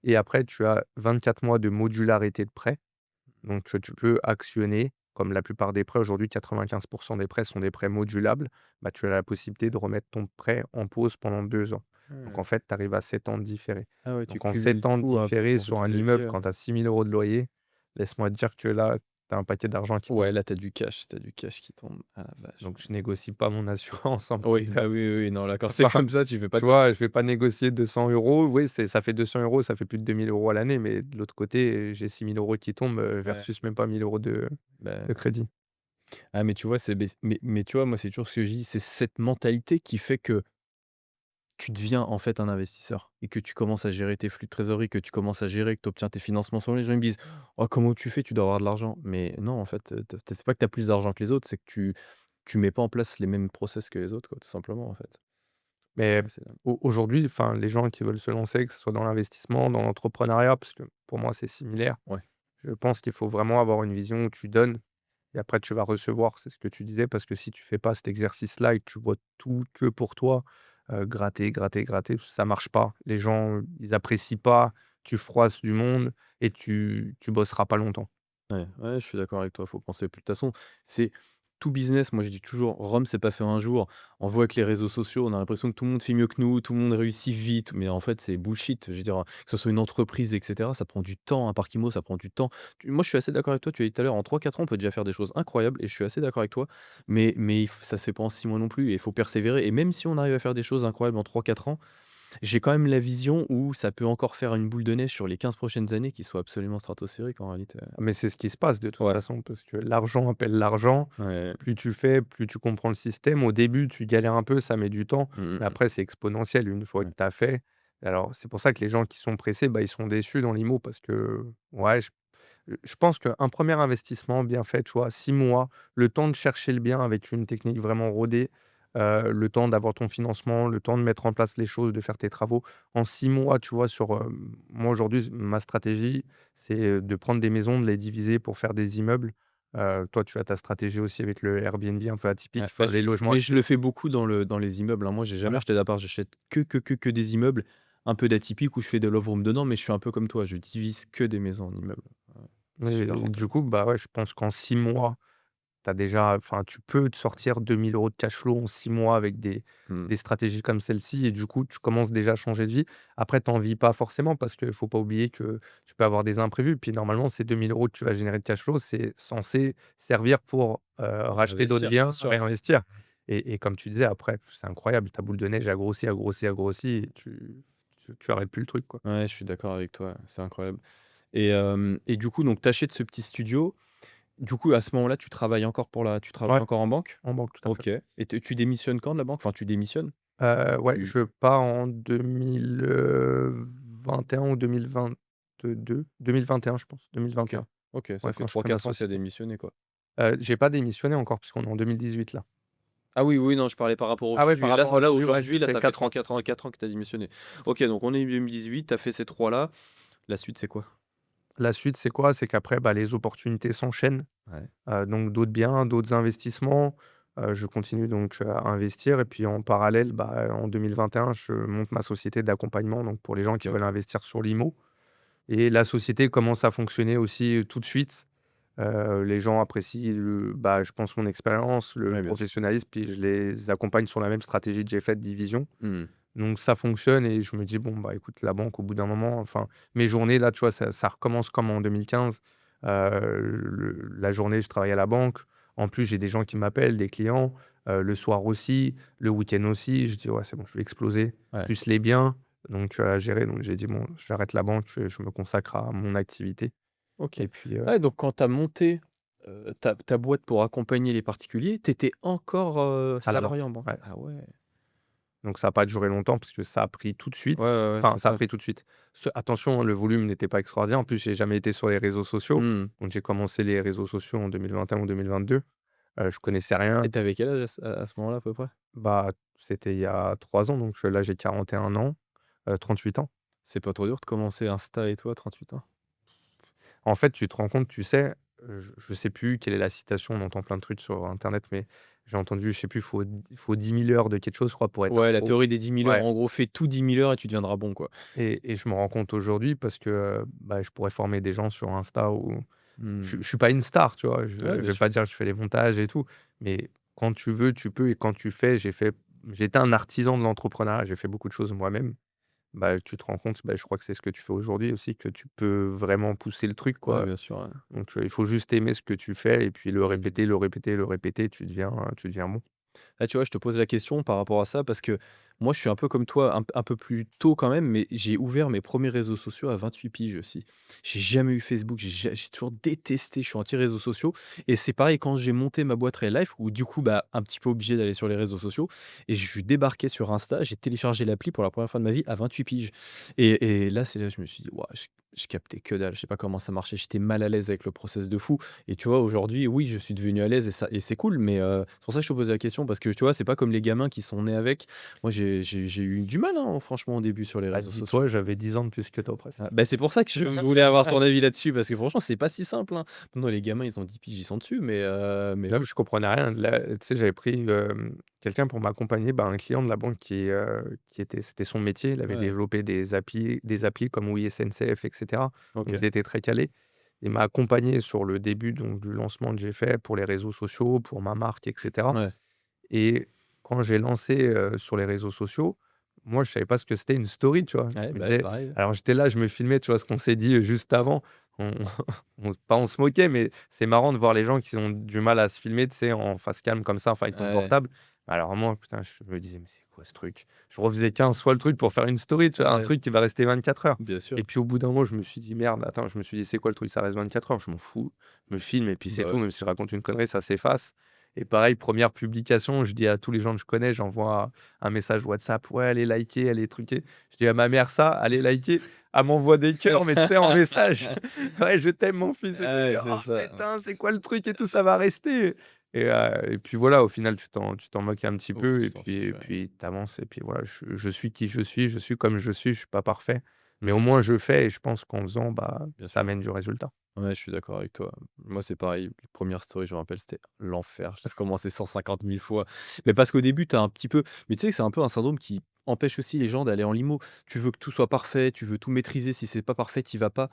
Et après, tu as 24 mois de modularité de prêt. Donc, tu peux actionner, comme la plupart des prêts aujourd'hui, 95 des prêts sont des prêts modulables. Bah, tu as la possibilité de remettre ton prêt en pause pendant 2 ans. Donc, en Ouais. fait, tu arrives à 7 ans de différé. Ah ouais, tu Donc, en cumules 7 ans de tout un peu différé pour sur lever un le immeuble, levier, quand tu as 6 000 € de loyer, laisse-moi te dire que là, tu as un paquet d'argent qui Ouais, tombe. là, tu du cash qui tombe. Ah la vache. Donc je négocie pas mon assurance en Oui, mode, ah oui, oui, oui, non, là, quand c'est enfin, comme ça, tu fais pas tu de vois, je vais pas négocier 200 €. Oui, ça fait 200 €, ça fait plus de 2 000 € à l'année, mais de l'autre côté, j'ai 6 000 € qui tombent, ouais, versus même pas 1 000 € bah, de crédit. ah, mais tu vois, c'est beh, mais tu vois, moi, c'est toujours ce que je dis, c'est cette mentalité qui fait que tu deviens, en fait, un investisseur et que tu commences à gérer tes flux de trésorerie, que tu commences à gérer, que tu obtiens tes financements sur les gens, ils me disent: «Oh, comment tu fais? Tu dois avoir de l'argent». Mais non, en fait, t c'est pas que tu as plus d'argent que les autres, c'est que tu mets pas en place les mêmes process que les autres, quoi, tout simplement, en fait. Mais Ouais, c'est dingue. aujourd'hui, enfin, les gens qui veulent se lancer, que ce soit dans l'investissement, dans l'entrepreneuriat, parce que pour moi, c'est similaire. Ouais. Je pense qu'il faut vraiment avoir une vision où tu donnes et après tu vas recevoir. C'est ce que tu disais, parce que si tu fais pas cet exercice-là et que tu vois tout que pour toi, gratter, gratter, gratter, ça marche pas. Les gens, ils apprécient pas, tu froisses du monde et tu bosseras pas longtemps. Ouais, ouais, je suis d'accord avec toi, faut penser plus de toute façon, c'est tout business, moi je dis toujours: «Rome s'est pas fait un jour». On voit avec les réseaux sociaux, on a l'impression que tout le monde fait mieux que nous, tout le monde réussit vite, mais en fait, c'est bullshit. Je veux dire, que ce soit une entreprise et cetera, ça prend du temps. Un parc immo, ça prend du temps. Tu Moi, je suis assez d'accord avec toi, tu as dit tout à l'heure, en 3 4 ans, on peut déjà faire des choses incroyables et je suis assez d'accord avec toi, mais il f ça se fait pas en 6 mois non plus et il faut persévérer et même si on arrive à faire des choses incroyables en 3 4 ans, j'ai quand même la vision où ça peut encore faire une boule de neige sur les 15 prochaines années qui soit absolument stratosphérique en réalité. Mais c'est ce qui se passe de toute Ouais. façon, parce que l'argent appelle l'argent. Ouais. Plus tu fais, plus tu comprends le système. Au début, tu galères un peu, ça met du temps, Mmh mh, mais mmh. après, c'est exponentiel une fois que Ouais. tu as fait. Alors, c'est pour ça que les gens qui sont pressés, bah, ils sont déçus dans l'IMO parce que, ouais, je pense qu'un premier investissement bien fait, tu vois, 6 mois, le temps de chercher le bien avec une technique vraiment rodée, le temps d'avoir ton financement, le temps de mettre en place les choses, de faire tes travaux. En 6 mois, tu vois, moi aujourd'hui, ma stratégie, c'est, de prendre des maisons, de les diviser pour faire des immeubles. Toi, tu as ta stratégie aussi avec le Airbnb un peu atypique, Ouais, bah, enfin les logements mais je atypiques. le fais beaucoup dans les immeubles, hein. Moi, j'ai jamais Voilà. acheté d'appart, j'achète que des immeubles, un peu d'atypiques où je fais des love rooms dedans, mais je suis un peu comme toi, je divise que des maisons en immeubles. Ouais, c'est Mais super du rentable. coup, bah, ouais, je pense qu'en 6 mois, tu déjà, enfin, tu peux te sortir 2 000 € de cash flow en 6 mois avec Mmh. des stratégies comme celle-ci et du coup, tu commences déjà à changer de vie. Après, tu en vis pas forcément parce qu'il faut pas oublier que tu peux avoir des imprévus. Puis normalement, ces 2 000 € que tu vas générer de cash flow, c'est censé servir pour, racheter d'autres Réinvestir, bien biens, sûr. réinvestir et comme tu disais, après, c'est incroyable, ta boule de neige a grossi, a grossi, a grossi et tu arrêtes plus le truc, quoi. Ouais, je suis d'accord avec toi, c'est incroyable et du coup, donc tu achètes ce petit studio. Du coup, à ce moment-là, tu travailles Ouais, encore en banque? en banque, tout à fait. OK et tu démissionnes quand de la banque? Enfin, tu démissionnes? Ouais, Tu je pars en 2021 ou 2021 je pense, OK, 2021. OK, ça Ouais, fait quand je 3 4 commence ans que tu as l'ancienneté. démissionné, quoi. J'ai pas démissionné encore puisqu'on est en 2018 là. Ah oui, oui, non, je parlais par rapport à Ah ouais, par aujourd'hui. Là, rapport à aujourd'hui, ouais, ça aujourd'hui, là, fait ça fait 4 trois ans. quatre ans 4 ans que tu as démissionné. OK, donc on est 2018, tu as fait ces 3 là. La suite, c'est quoi? La suite, c'est quoi? C'est qu'après, bah, les opportunités s'enchaînent, Ouais, donc d'autres biens, d'autres investissements. Je continue donc, à investir et puis en parallèle, bah, en 2021, je monte ma société d'accompagnement donc pour les gens qui OK. veulent investir sur l'IMO et la société commence à fonctionner aussi, tout de suite. Les gens apprécient bah, je pense mon expérience, le Ouais, bien sûr. professionnalisme, puis je les accompagne sur la même stratégie que j'ai faite, division. Mmh. Donc ça fonctionne et je me dis: «Bon, bah, écoute, la banque, au bout d'un moment», enfin, mes journées là, tu vois, ça recommence comme en 2015. La journée, je travaille à la banque. En plus, j'ai des gens qui m'appellent, des clients, le soir aussi, le week-end aussi. Je dis: «Ouais, c'est bon, je vais exploser». Ouais, Plus les biens, donc à gérer. Donc j'ai dit: «Bon, j'arrête la banque, je me consacre à mon activité» OK. et puis, Ouais, donc quand tu as monté, ta boîte pour accompagner les particuliers, tu étais encore, à la salarié banque. en banque? Ouais. Ah ouais. Donc ça a pas duré longtemps parce que ça a pris tout de Ouais, suite. ouais, ouais, Enfin, c'est ça a ça. pris tout de suite. Attention, hein, le volume n'était pas extraordinaire. En plus, j'ai jamais été sur les réseaux sociaux. Mmh. Donc j'ai commencé les réseaux sociaux en 2021 ou 2022. Je connaissais Et rien. tu avais quel âge à ce moment-là, à peu près? Bah, c'était il y a 3 ans, donc là, j'ai 41 ans, 38 ans. C'est pas trop dur de commencer Insta et tout à 38 ans? En fait, tu te rends compte, tu sais, je sais plus quelle est la citation, on entend plein de trucs sur internet, mais j'ai entendu, je sais plus, faut 10 000 heures de quelque chose, je crois, pour être un Ouais, la pro. théorie des 10 000 heures, Ouais. en gros, fais tout 10 000 heures et tu deviendras bon, quoi. Et je me rends compte aujourd'hui parce que, bah, je pourrais former des gens sur Insta ou Mmh. je suis pas une star, tu vois? Je Ouais, je bien vais sûr. pas dire que je fais les montages et tout, mais quand tu veux, tu peux et quand tu fais, j'étais un artisan de l'entrepreneuriat, j'ai fait beaucoup de choses moi-même, bah, tu te rends compte, bah, je crois que c'est ce que tu fais aujourd'hui aussi, que tu peux vraiment pousser le truc, Ouais, quoi. bien sûr, ouais. Donc, il faut juste aimer ce que tu fais et puis le Mmh. répéter, le répéter, le répéter, tu deviens bon. Là, tu vois, je te pose la question par rapport à ça parce que moi, je suis un peu comme toi, un peu plus tôt quand même, mais j'ai ouvert mes premiers réseaux sociaux à 28 piges aussi. J'ai jamais eu Facebook, j'ai toujours détesté, je suis anti-réseaux sociaux et c'est pareil quand j'ai monté ma boîte Real Life où du coup, bah, un petit peu obligé d'aller sur les réseaux sociaux et je suis débarqué sur Insta, j'ai téléchargé l'appli pour la première fois de ma vie à 28 piges et là, c'est là, je me suis dit: «Waouh, je captais que dalle, je sais pas comment ça marchait». J'étais mal à l'aise avec le process de fou et tu vois, aujourd'hui, oui, je suis devenu à l'aise et c'est cool, mais c'est pour ça que je te posais la question parce que, tu vois, c'est pas comme les gamins qui sont nés avec. Moi, j'ai eu du mal, hein, franchement, au début sur les Bah, réseaux sociaux. dis-toi, j'avais 10 ans de plus que toi presque. Ah, bah, c'est pour ça que je voulais avoir ton avis là-dessus parce que franchement, c'est pas si simple, hein. Maintenant, les gamins, ils ont 10 piges, ils sont dessus, mais Là, je comprenais rien. Là, tu sais, j'avais pris, quelqu'un pour m'accompagner, bah, un client de la banque qui était c'était son métier. Il avait ouais, développé des applis comme Oui SNCF et cetera. Donc OK. il était très calé. Il m'a accompagné sur le début donc du lancement que j'ai fait pour les réseaux sociaux, pour ma marque et cetera. Ouais. Et quand j'ai lancé, sur les réseaux sociaux, moi, je savais pas ce que c'était une story, tu vois? Ouais, Je me bah, ouais, disais pareil. alors j'étais là, je me filmais, tu vois? Ce qu'on s'est dit, juste avant. On on se moquait, mais c'est marrant de voir les gens qui ont du mal à se filmer, tu sais, en face cam comme ça, enfin avec ton Ouais, portable. Alors moi, putain, je me disais: «Mais c'est quoi ce truc?» Je refaisais 15 fois le truc pour faire une story, tu vois? Un ouais, truc qui va rester 24 heures. bien sûr. Et puis au bout d'un moment, je me suis dit: «Merde, attends», je me suis dit: «C'est quoi le truc? Ça reste 24 heures, je m'en fous». Je me filme et puis c'est Bah, tout, ouais. même si je raconte une connerie, ça s'efface. Et pareil, première publication, je dis à tous les gens que je connais, j'envoie un message WhatsApp: «Ouais, allez liker, allez truquer». Je dis à ma mère ça: «Allez liker». Elle m'envoie des cœurs, mais tu sais, en message. «Ouais, je t'aime mon fils» et tout. Je dis: Ouais, c'est «Oh ça. putain, c'est quoi le truc et tout? Ça va rester». Et puis voilà, au final, tu t'en moques un petit Oh, peu tu et t'en puis fiches, et ouais. puis tu avances et puis voilà, je suis qui je suis comme je suis pas parfait, mais au Mmh, moins je fais et je pense qu'en faisant, bah, bien ça sûr. amène du résultat. Ouais, je suis d'accord avec toi. Moi, c'est pareil. Les premières stories, je me rappelle, c'était l'enfer. Je l'ai recommencé 150 000 fois. Mais parce qu'au début, tu as un petit peu mais tu sais, c'est un peu un syndrome qui empêche aussi les gens d'aller en limo. Tu veux que tout soit parfait, tu veux tout maîtriser. Si c'est pas parfait, tu y vas pas.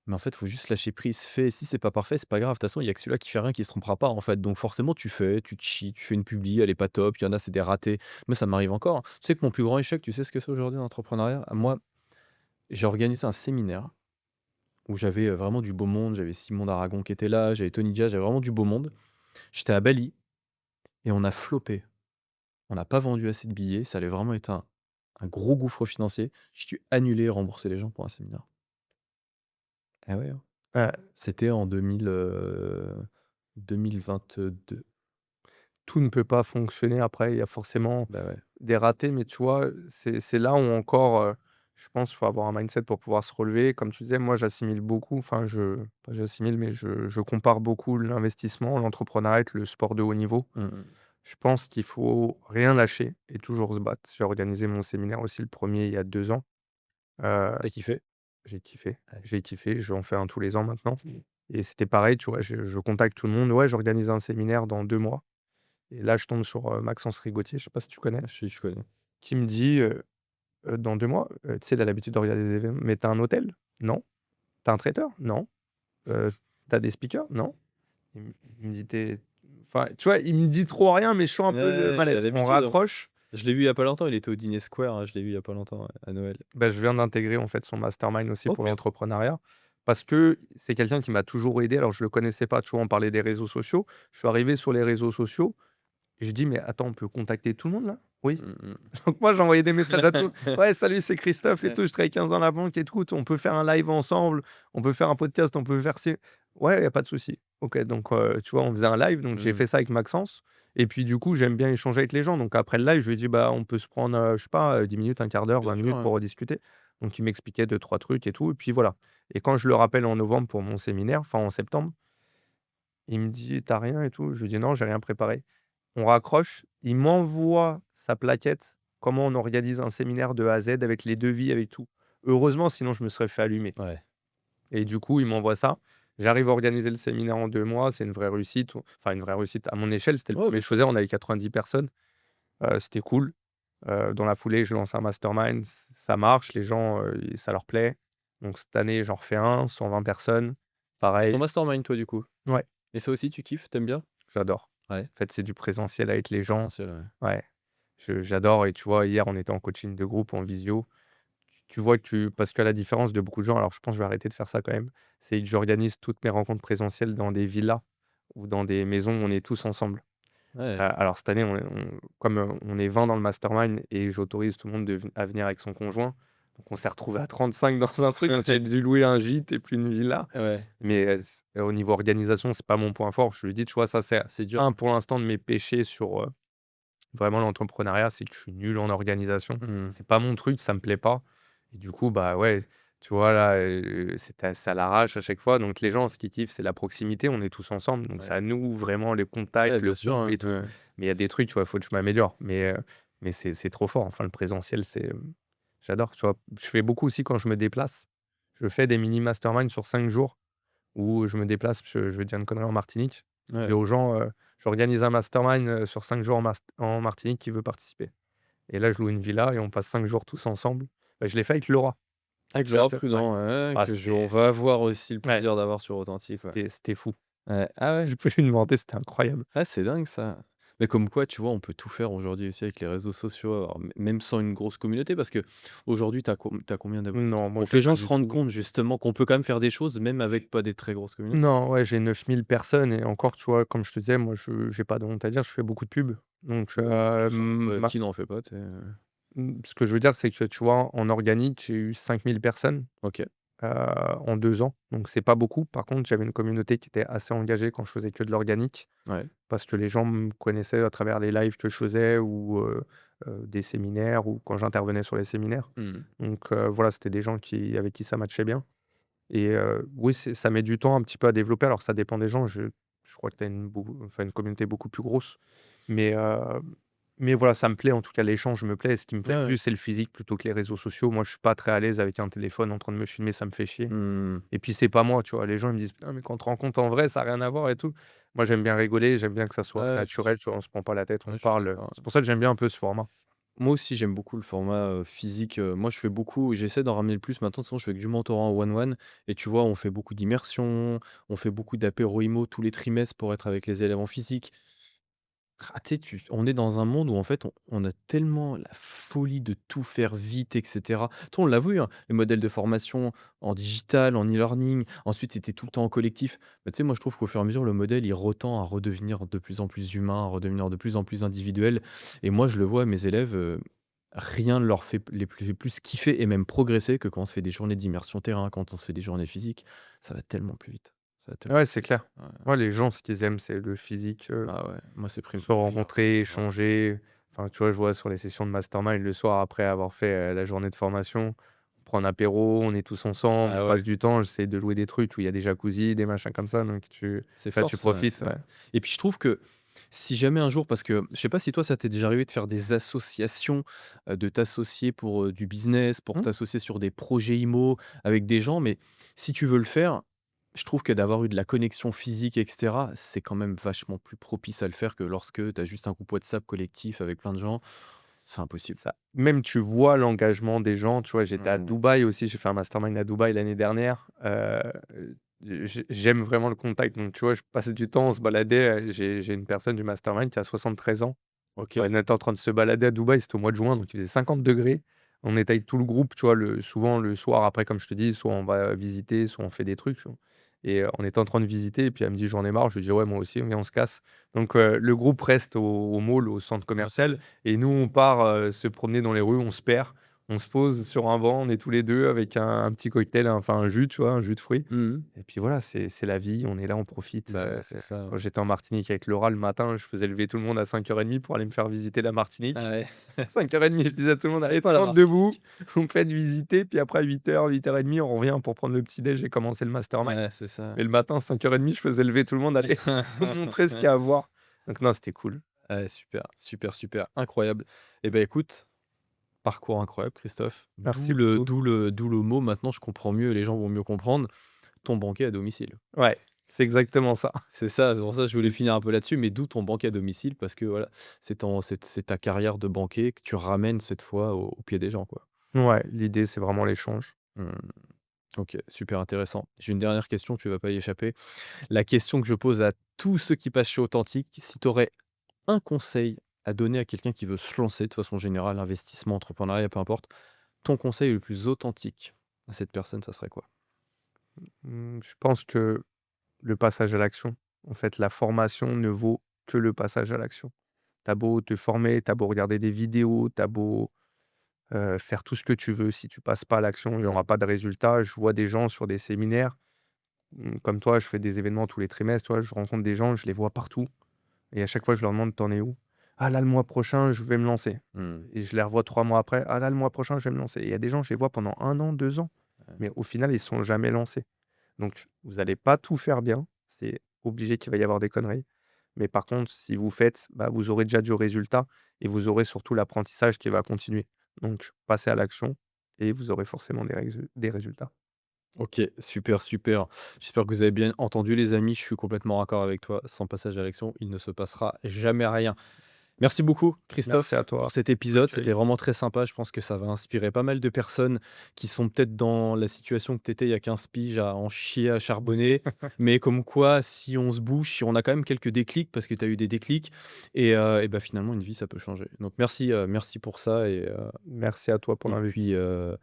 Mais en fait, il faut juste lâcher prise. Fais. Si c'est pas parfait, c'est pas grave. De toute façon, il y a que celui-là qui fait rien qui se trompera pas, en fait. Donc forcément, tu fais, tu te chies, tu fais une publi, elle est pas top. Il y en a, c'est des ratés. Moi, ça m'arrive encore, hein. Tu sais que mon plus grand échec, tu sais ce que c'est aujourd'hui dans l'entrepreneuriat? Moi, j'ai organisé un séminaire où j'avais, vraiment du beau monde. J'avais Simon d'Aragon qui était là, j'avais Tony Dia, j'avais vraiment du beau monde. J'étais à Bali et on a floppé. On n'a pas vendu assez de billets, ça allait vraiment être un gros gouffre financier. J'ai dû annuler et rembourser les gens pour un séminaire. Eh ouais, hein. Heu, C'était en 2022. Tout ne peut pas fonctionner après, il y a forcément Bah, ouais. des ratés, mais tu vois, c'est là où encore, je pense qu'il faut avoir un mindset pour pouvoir se relever. Comme tu disais, moi, j'assimile beaucoup, enfin, pas j'assimile, mais je compare beaucoup l'investissement, l'entrepreneuriat avec le sport de haut niveau. Mmh mh. Je pense qu'il faut rien lâcher et toujours se battre. J'ai organisé mon séminaire aussi, le premier il y a 2 ans. Heu, Tu kiffé? Ouais. j'ai kiffé, j'en fais un tous les ans maintenant et c'était pareil, tu vois? Je contacte tout le monde: «Ouais, j'organise un séminaire dans 2 mois». Et là, je tombe sur, Maxence Rigotier, je sais pas si tu connais, Ah si, je connais. qui me dit, «Dans 2 mois, tu sais, il a l'habitude d'organiser des événements, mais tu as un hôtel? Non. Tu as un traiteur? Non. Tu as des speakers? Non». Il me dit: «Tu enfin, tu vois, il me dit trop rien, mais je sens un peu le Ouais, il a malaise. On l'habitude, hein. raccroche. Je l'ai vu il y a pas longtemps, il était au Dîner Square, hein, je l'ai vu il y a pas longtemps, ouais, à Noël. Bah, je viens d'intégrer, en fait, son mastermind aussi Oh pour bien. l'entrepreneuriat parce que c'est quelqu'un qui m'a toujours aidé. Alors je le connaissais pas, tu vois? On parlait des réseaux sociaux. Je suis arrivé sur les réseaux sociaux et je dis: «Mais attends, on peut contacter tout le monde là?» «Oui». Mmh mh. Donc moi, j'envoyais des messages à tout «Ouais, salut, c'est Christophe et tout, je travaille 15 ans à la banque et tout, on peut faire un live ensemble, on peut faire un podcast, on peut faire ci». «Ouais, il y a pas de souci». OK, donc tu vois, on faisait un live, donc j'ai Mmh. fait ça avec Maxence et puis du coup, j'aime bien échanger avec les gens, donc après le live, je lui ai dit: «Bah, on peut se prendre, je sais pas, 10 minutes, un quart d'heure, Bien 20 sûr, minutes ouais. pour rediscuter». Donc il m'expliquait deux trois trucs et tout et puis voilà et quand je le rappelle en novembre pour mon séminaire, enfin en septembre, il me dit: «Tu rien et tout?» Je lui dis: «Non, j'ai rien préparé». On raccroche, il m'envoie sa plaquette, comment on organise un séminaire de A à Z avec les devis, avec tout. Heureusement, sinon je me serais fait allumer Ouais. et du coup, il m'envoie ça. J'arrive à organiser le séminaire en 2 mois, c'est une vraie réussite, enfin une vraie réussite à mon échelle, c'était le Ouais, premier bien que je sûr. faisais, on avait 90 personnes, c'était cool. Dans la foulée, je lance un mastermind, ça marche, les gens, ça leur plaît. Donc cette année, j'en refais un, 120 personnes, Ton pareil. mastermind, toi, du coup? Ouais, Et ça aussi, tu kiffes? Tu aimes bien? j'adore. Ouais, En fait, c'est du présentiel avec les gens. présentiel, ouais. Ouais, j'adore et tu vois, hier, on était en coaching de groupe, en visio. tu vois que tu parce qu'à la différence de beaucoup de gens, alors je pense que je vais arrêter de faire ça quand même, c'est que j'organise toutes mes rencontres présentielles dans des villas ou dans des maisons où on est tous ensemble. Ouais, Alors cette année, comme, on est 20 dans le mastermind et j'autorise tout le monde à venir avec son conjoint, donc on s'est retrouvé à 35 dans un truc. J'ai dû louer un gîte et puis une villa. ouais, Mais, au niveau organisation, c'est pas mon point fort. Je lui ai dit: «Tu vois, ça, c'est c'est dur. un pour l'instant de mes péchés sur, vraiment l'entrepreneuriat, c'est que je suis nul en organisation. Mmh. C'est pas mon truc, ça me plaît pas et du coup, bah, ouais, tu vois, là, c'est à l'arrache à chaque fois. Donc les gens, ce qu'ils kiffent, c'est la proximité. On est tous ensemble, donc Ouais. c'est à nous vraiment les Ouais, contacts, bien le sûr, groupe hein. et tout. Ouais. Mais il y a des trucs, tu vois, faut que je m'améliore. Mais c'est trop fort. Enfin, le présentiel, j'adore, tu vois? Je fais beaucoup aussi quand je me déplace. Je fais des mini masterminds sur 5 jours où je me déplace, je vais dire une connerie, en Martinique. Je dis Ouais. aux gens, j'organise un mastermind, sur 5 jours en Martinique, qui veut participer? Et là, je loue une villa et on passe 5 jours tous ensemble. Bah, je l'ai fait avec Laura. Avec Tu vois? Laura Prudent, ouais, Ah, on va avoir aussi le ouais, plaisir d'avoir sur Authentique, ouais. c'était fou. Ouais. Ah ouais? Je peux lui demander, c'était incroyable. Ah, c'est dingue ça. Mais comme quoi, tu vois, on peut tout faire aujourd'hui aussi avec les réseaux sociaux, alors même sans une grosse communauté parce qu'aujourd'hui, tu as combien d'abonnés? Non, moi, Pour que j'ai les pas gens se du rendent tout. compte justement qu'on peut quand même faire des choses même avec pas des très grosses communautés. Non, ouais, j'ai 9 000 personnes et encore, tu vois, comme je te disais, moi, je j'ai pas de honte à dire, je fais beaucoup de pub. Donc, Oui, de toute façon, qui n'en fait pas, tu sais? ce que je veux dire, c'est que, tu vois, en organique, j'ai eu 5 000 personnes. OK. heu, en 2 ans, donc c'est pas beaucoup. Par contre, j'avais une communauté qui était assez engagée quand je faisais que de l'organique, Ouais. parce que les gens me connaissaient à travers les lives que je faisais ou, des séminaires ou quand j'intervenais sur les séminaires. Mmh. Donc, voilà, c'était des gens avec qui ça matchait bien et oui, ça met du temps un petit peu à développer. Alors ça dépend des gens, je crois que tu as une communauté beaucoup plus grosse, mais voilà, ça me plaît en tout cas, l'échange me plaît. Ce qui me Ouais, plaît ouais. plus, c'est le physique plutôt que les réseaux sociaux. Moi, je suis pas très à l'aise avec un téléphone en train de me filmer, ça me fait chier. Mmh. Et puis c'est pas moi, tu vois? Les gens ils me disent: «Putain, mais quand on te rencontre en vrai, ça a rien à voir et tout». Moi, j'aime bien rigoler, j'aime bien que ça soit Ouais, bien naturel, sûr. tu vois? On se prend pas la tête, Ouais, on je suis parle, d'accord. c'est pour ça que j'aime bien un peu ce format. Moi aussi, j'aime beaucoup le format, physique, moi, je fais beaucoup j'essaie d'en ramener le plus maintenant, sinon je fais que du mentorat en one one et tu vois, on fait beaucoup d'immersions, on fait beaucoup d'apéros IMO tous les trimestres pour être avec les élèves en physique. Ah, tu sais, on est dans un monde où en fait, on a tellement la folie de tout faire vite et cetera. Tu on l'a vu, hein, les modèles de formation en digital, en e-learning, ensuite tu étais tout le temps en collectif. Mais tu sais, moi je trouve qu'au fur et à mesure, le modèle, il retend à redevenir de plus en plus humain, à redevenir de plus en plus individuel et moi je le vois, mes élèves, rien ne leur fait plus kiffer et même progresser que quand on se fait des journées d'immersion terrain, quand on se fait des journées physiques. Ça va tellement plus vite. Ça va tellement Ouais, c'est clair. ouais. Moi, les gens, ce qu'ils aiment, c'est le physique, Ah ouais, moi c'est se primordial. rencontrer, Ouais. échanger. Enfin, tu vois, je vois sur les sessions de mastermind le soir après avoir fait, la journée de formation, on prend un apéro, on est tous ensemble, on Ah passe ouais. du temps. J'essaie de louer des trucs où il y a des jacuzzis, des machins comme ça, donc C'est bah, fort tu ça, profites, c'est ouais. et puis je trouve que si jamais un jour parce que je sais pas si toi ça t'est déjà arrivé de faire des associations, de t'associer pour, du business, pour Mmh. t'associer sur des projets IMO avec des gens, mais si tu veux le faire, je trouve que d'avoir eu de la connexion physique et cetera, c'est quand même vachement plus propice à le faire que lorsque tu as juste un groupe WhatsApp collectif avec plein de gens, c'est impossible. Ça même tu vois l'engagement des gens, tu vois? J'étais à Mmh. Dubaï aussi, j'ai fait un mastermind à Dubaï l'année dernière, j'aime vraiment le contact, donc tu vois? Je passais du temps, on se baladait, j'ai une personne du mastermind qui a 73 ans. OK. On était en train de se balader à Dubaï, c'était au mois de juin, donc il faisait 50 degrés. On était avec tout le groupe, tu vois? Souvent le soir après, comme je te dis, soit on va visiter, soit on fait des trucs, tu vois? Et on était en train de visiter et puis elle me dit: «J'en ai marre». Je lui dis: «Ouais, moi aussi, viens, on se casse». Donc le groupe reste au mall, au centre Ouais. commercial et nous, on part, se promener dans les rues, on se perd, on se pose sur un banc, on est tous les 2 avec un petit cocktail, enfin un jus, tu vois? Un jus de fruits Mmh. et puis voilà, c'est la vie, on est là, on profite, Bah, ouais, c'est ça, quand ouais. j'étais en Martinique avec Laura, le matin, je faisais lever tout le monde à 5h30 pour aller me faire visiter la Martinique. Ah ouais. 5h30, je disais à tout le monde: C'est «Allez, pas la 30 debout, Martinique. vous me faites visiter». Puis après 8h, 8h30, on revient pour prendre le petit déj et commencer le mastermind. Ouais, c'est ça. Mais le matin, 5h30, je faisais lever tout le monde: «Allez, vous me montrer ce qu'il y a à voir». Donc non, c'était cool. Ouais, super, super, super, incroyable. Et ben écoute, parcours incroyable, Christophe. Merci beaucoup. D'où le mot, maintenant je comprends mieux et les gens vont mieux comprendre, ton banquet à domicile. Ouais, c'est exactement ça. C'est ça, c'est pour ça que je voulais C'est finir un peu là-dessus, mais d'où ton banquet à domicile parce que voilà, c'est ta carrière de banquier que tu ramènes cette fois au pied des gens, quoi. ouais, l'idée, c'est vraiment l'échange. Mmh. OK, super intéressant. J'ai une dernière question, tu vas pas y échapper. La question que je pose à tous ceux qui passent chez Authentique, si tu aurais un conseil à donner à quelqu'un qui veut se lancer de façon générale, investissement, entrepreneuriat, peu importe, ton conseil le plus authentique à cette personne, ça serait quoi? Je pense que le passage à l'action, en fait, la formation ne vaut que le passage à l'action. Tu beau te former, tu beau regarder des vidéos, tu beau, faire tout ce que tu veux, si tu passes pas à l'action, il y aura pas de résultat. Je vois des gens sur des séminaires, comme toi, je fais des événements tous les trimestres, tu vois? Je rencontre des gens, je les vois partout et à chaque fois, je leur demande: «Tu es où?» «Ah là, le mois prochain, je vais me lancer» Mmh. et je les revois 3 mois après: «Ah là, le mois prochain, je vais me lancer» et il y a des gens, je les vois pendant 1 an, 2 ans, mais au final, ils se sont jamais lancés. Donc vous allez pas tout faire bien, c'est obligé qu'il va y avoir des conneries. Mais par contre, si vous faites, bah, vous aurez déjà du résultat et vous aurez surtout l'apprentissage qui va continuer. Donc passez à l'action et vous aurez forcément des résultats. OK, super, super. J'espère que vous avez bien entendu les amis, je suis complètement raccord avec toi. Sans passage à l'action, il ne se passera jamais rien. Merci beaucoup Merci Christophe à pour toi cet pour épisode, c'était l'accueil. vraiment très sympa. Je pense que ça va inspirer pas mal de personnes qui sont peut-être dans la situation que tu étais il y a 15 piges à en chier, à charbonner. Mais comme quoi, si on se bouge, si on a quand même quelques déclics, parce que tu as eu des déclics et bah, finalement une vie ça peut changer. Donc merci, merci pour ça Merci à toi pour et puis, l'invitation.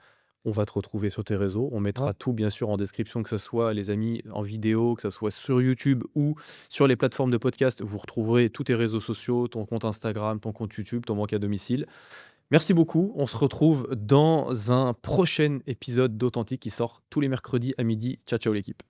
on va te retrouver sur tes réseaux. On Ouais, mettra tout bien sûr en description, que ce soit les amis en vidéo, que ce soit sur YouTube ou sur les plateformes de podcast. Vous retrouverez tous tes réseaux sociaux, ton compte Instagram, ton compte YouTube, ton banque à domicile. Merci beaucoup. On se retrouve dans un prochain épisode d'Authentique qui sort tous les mercredis à midi. Ciao, ciao l'équipe.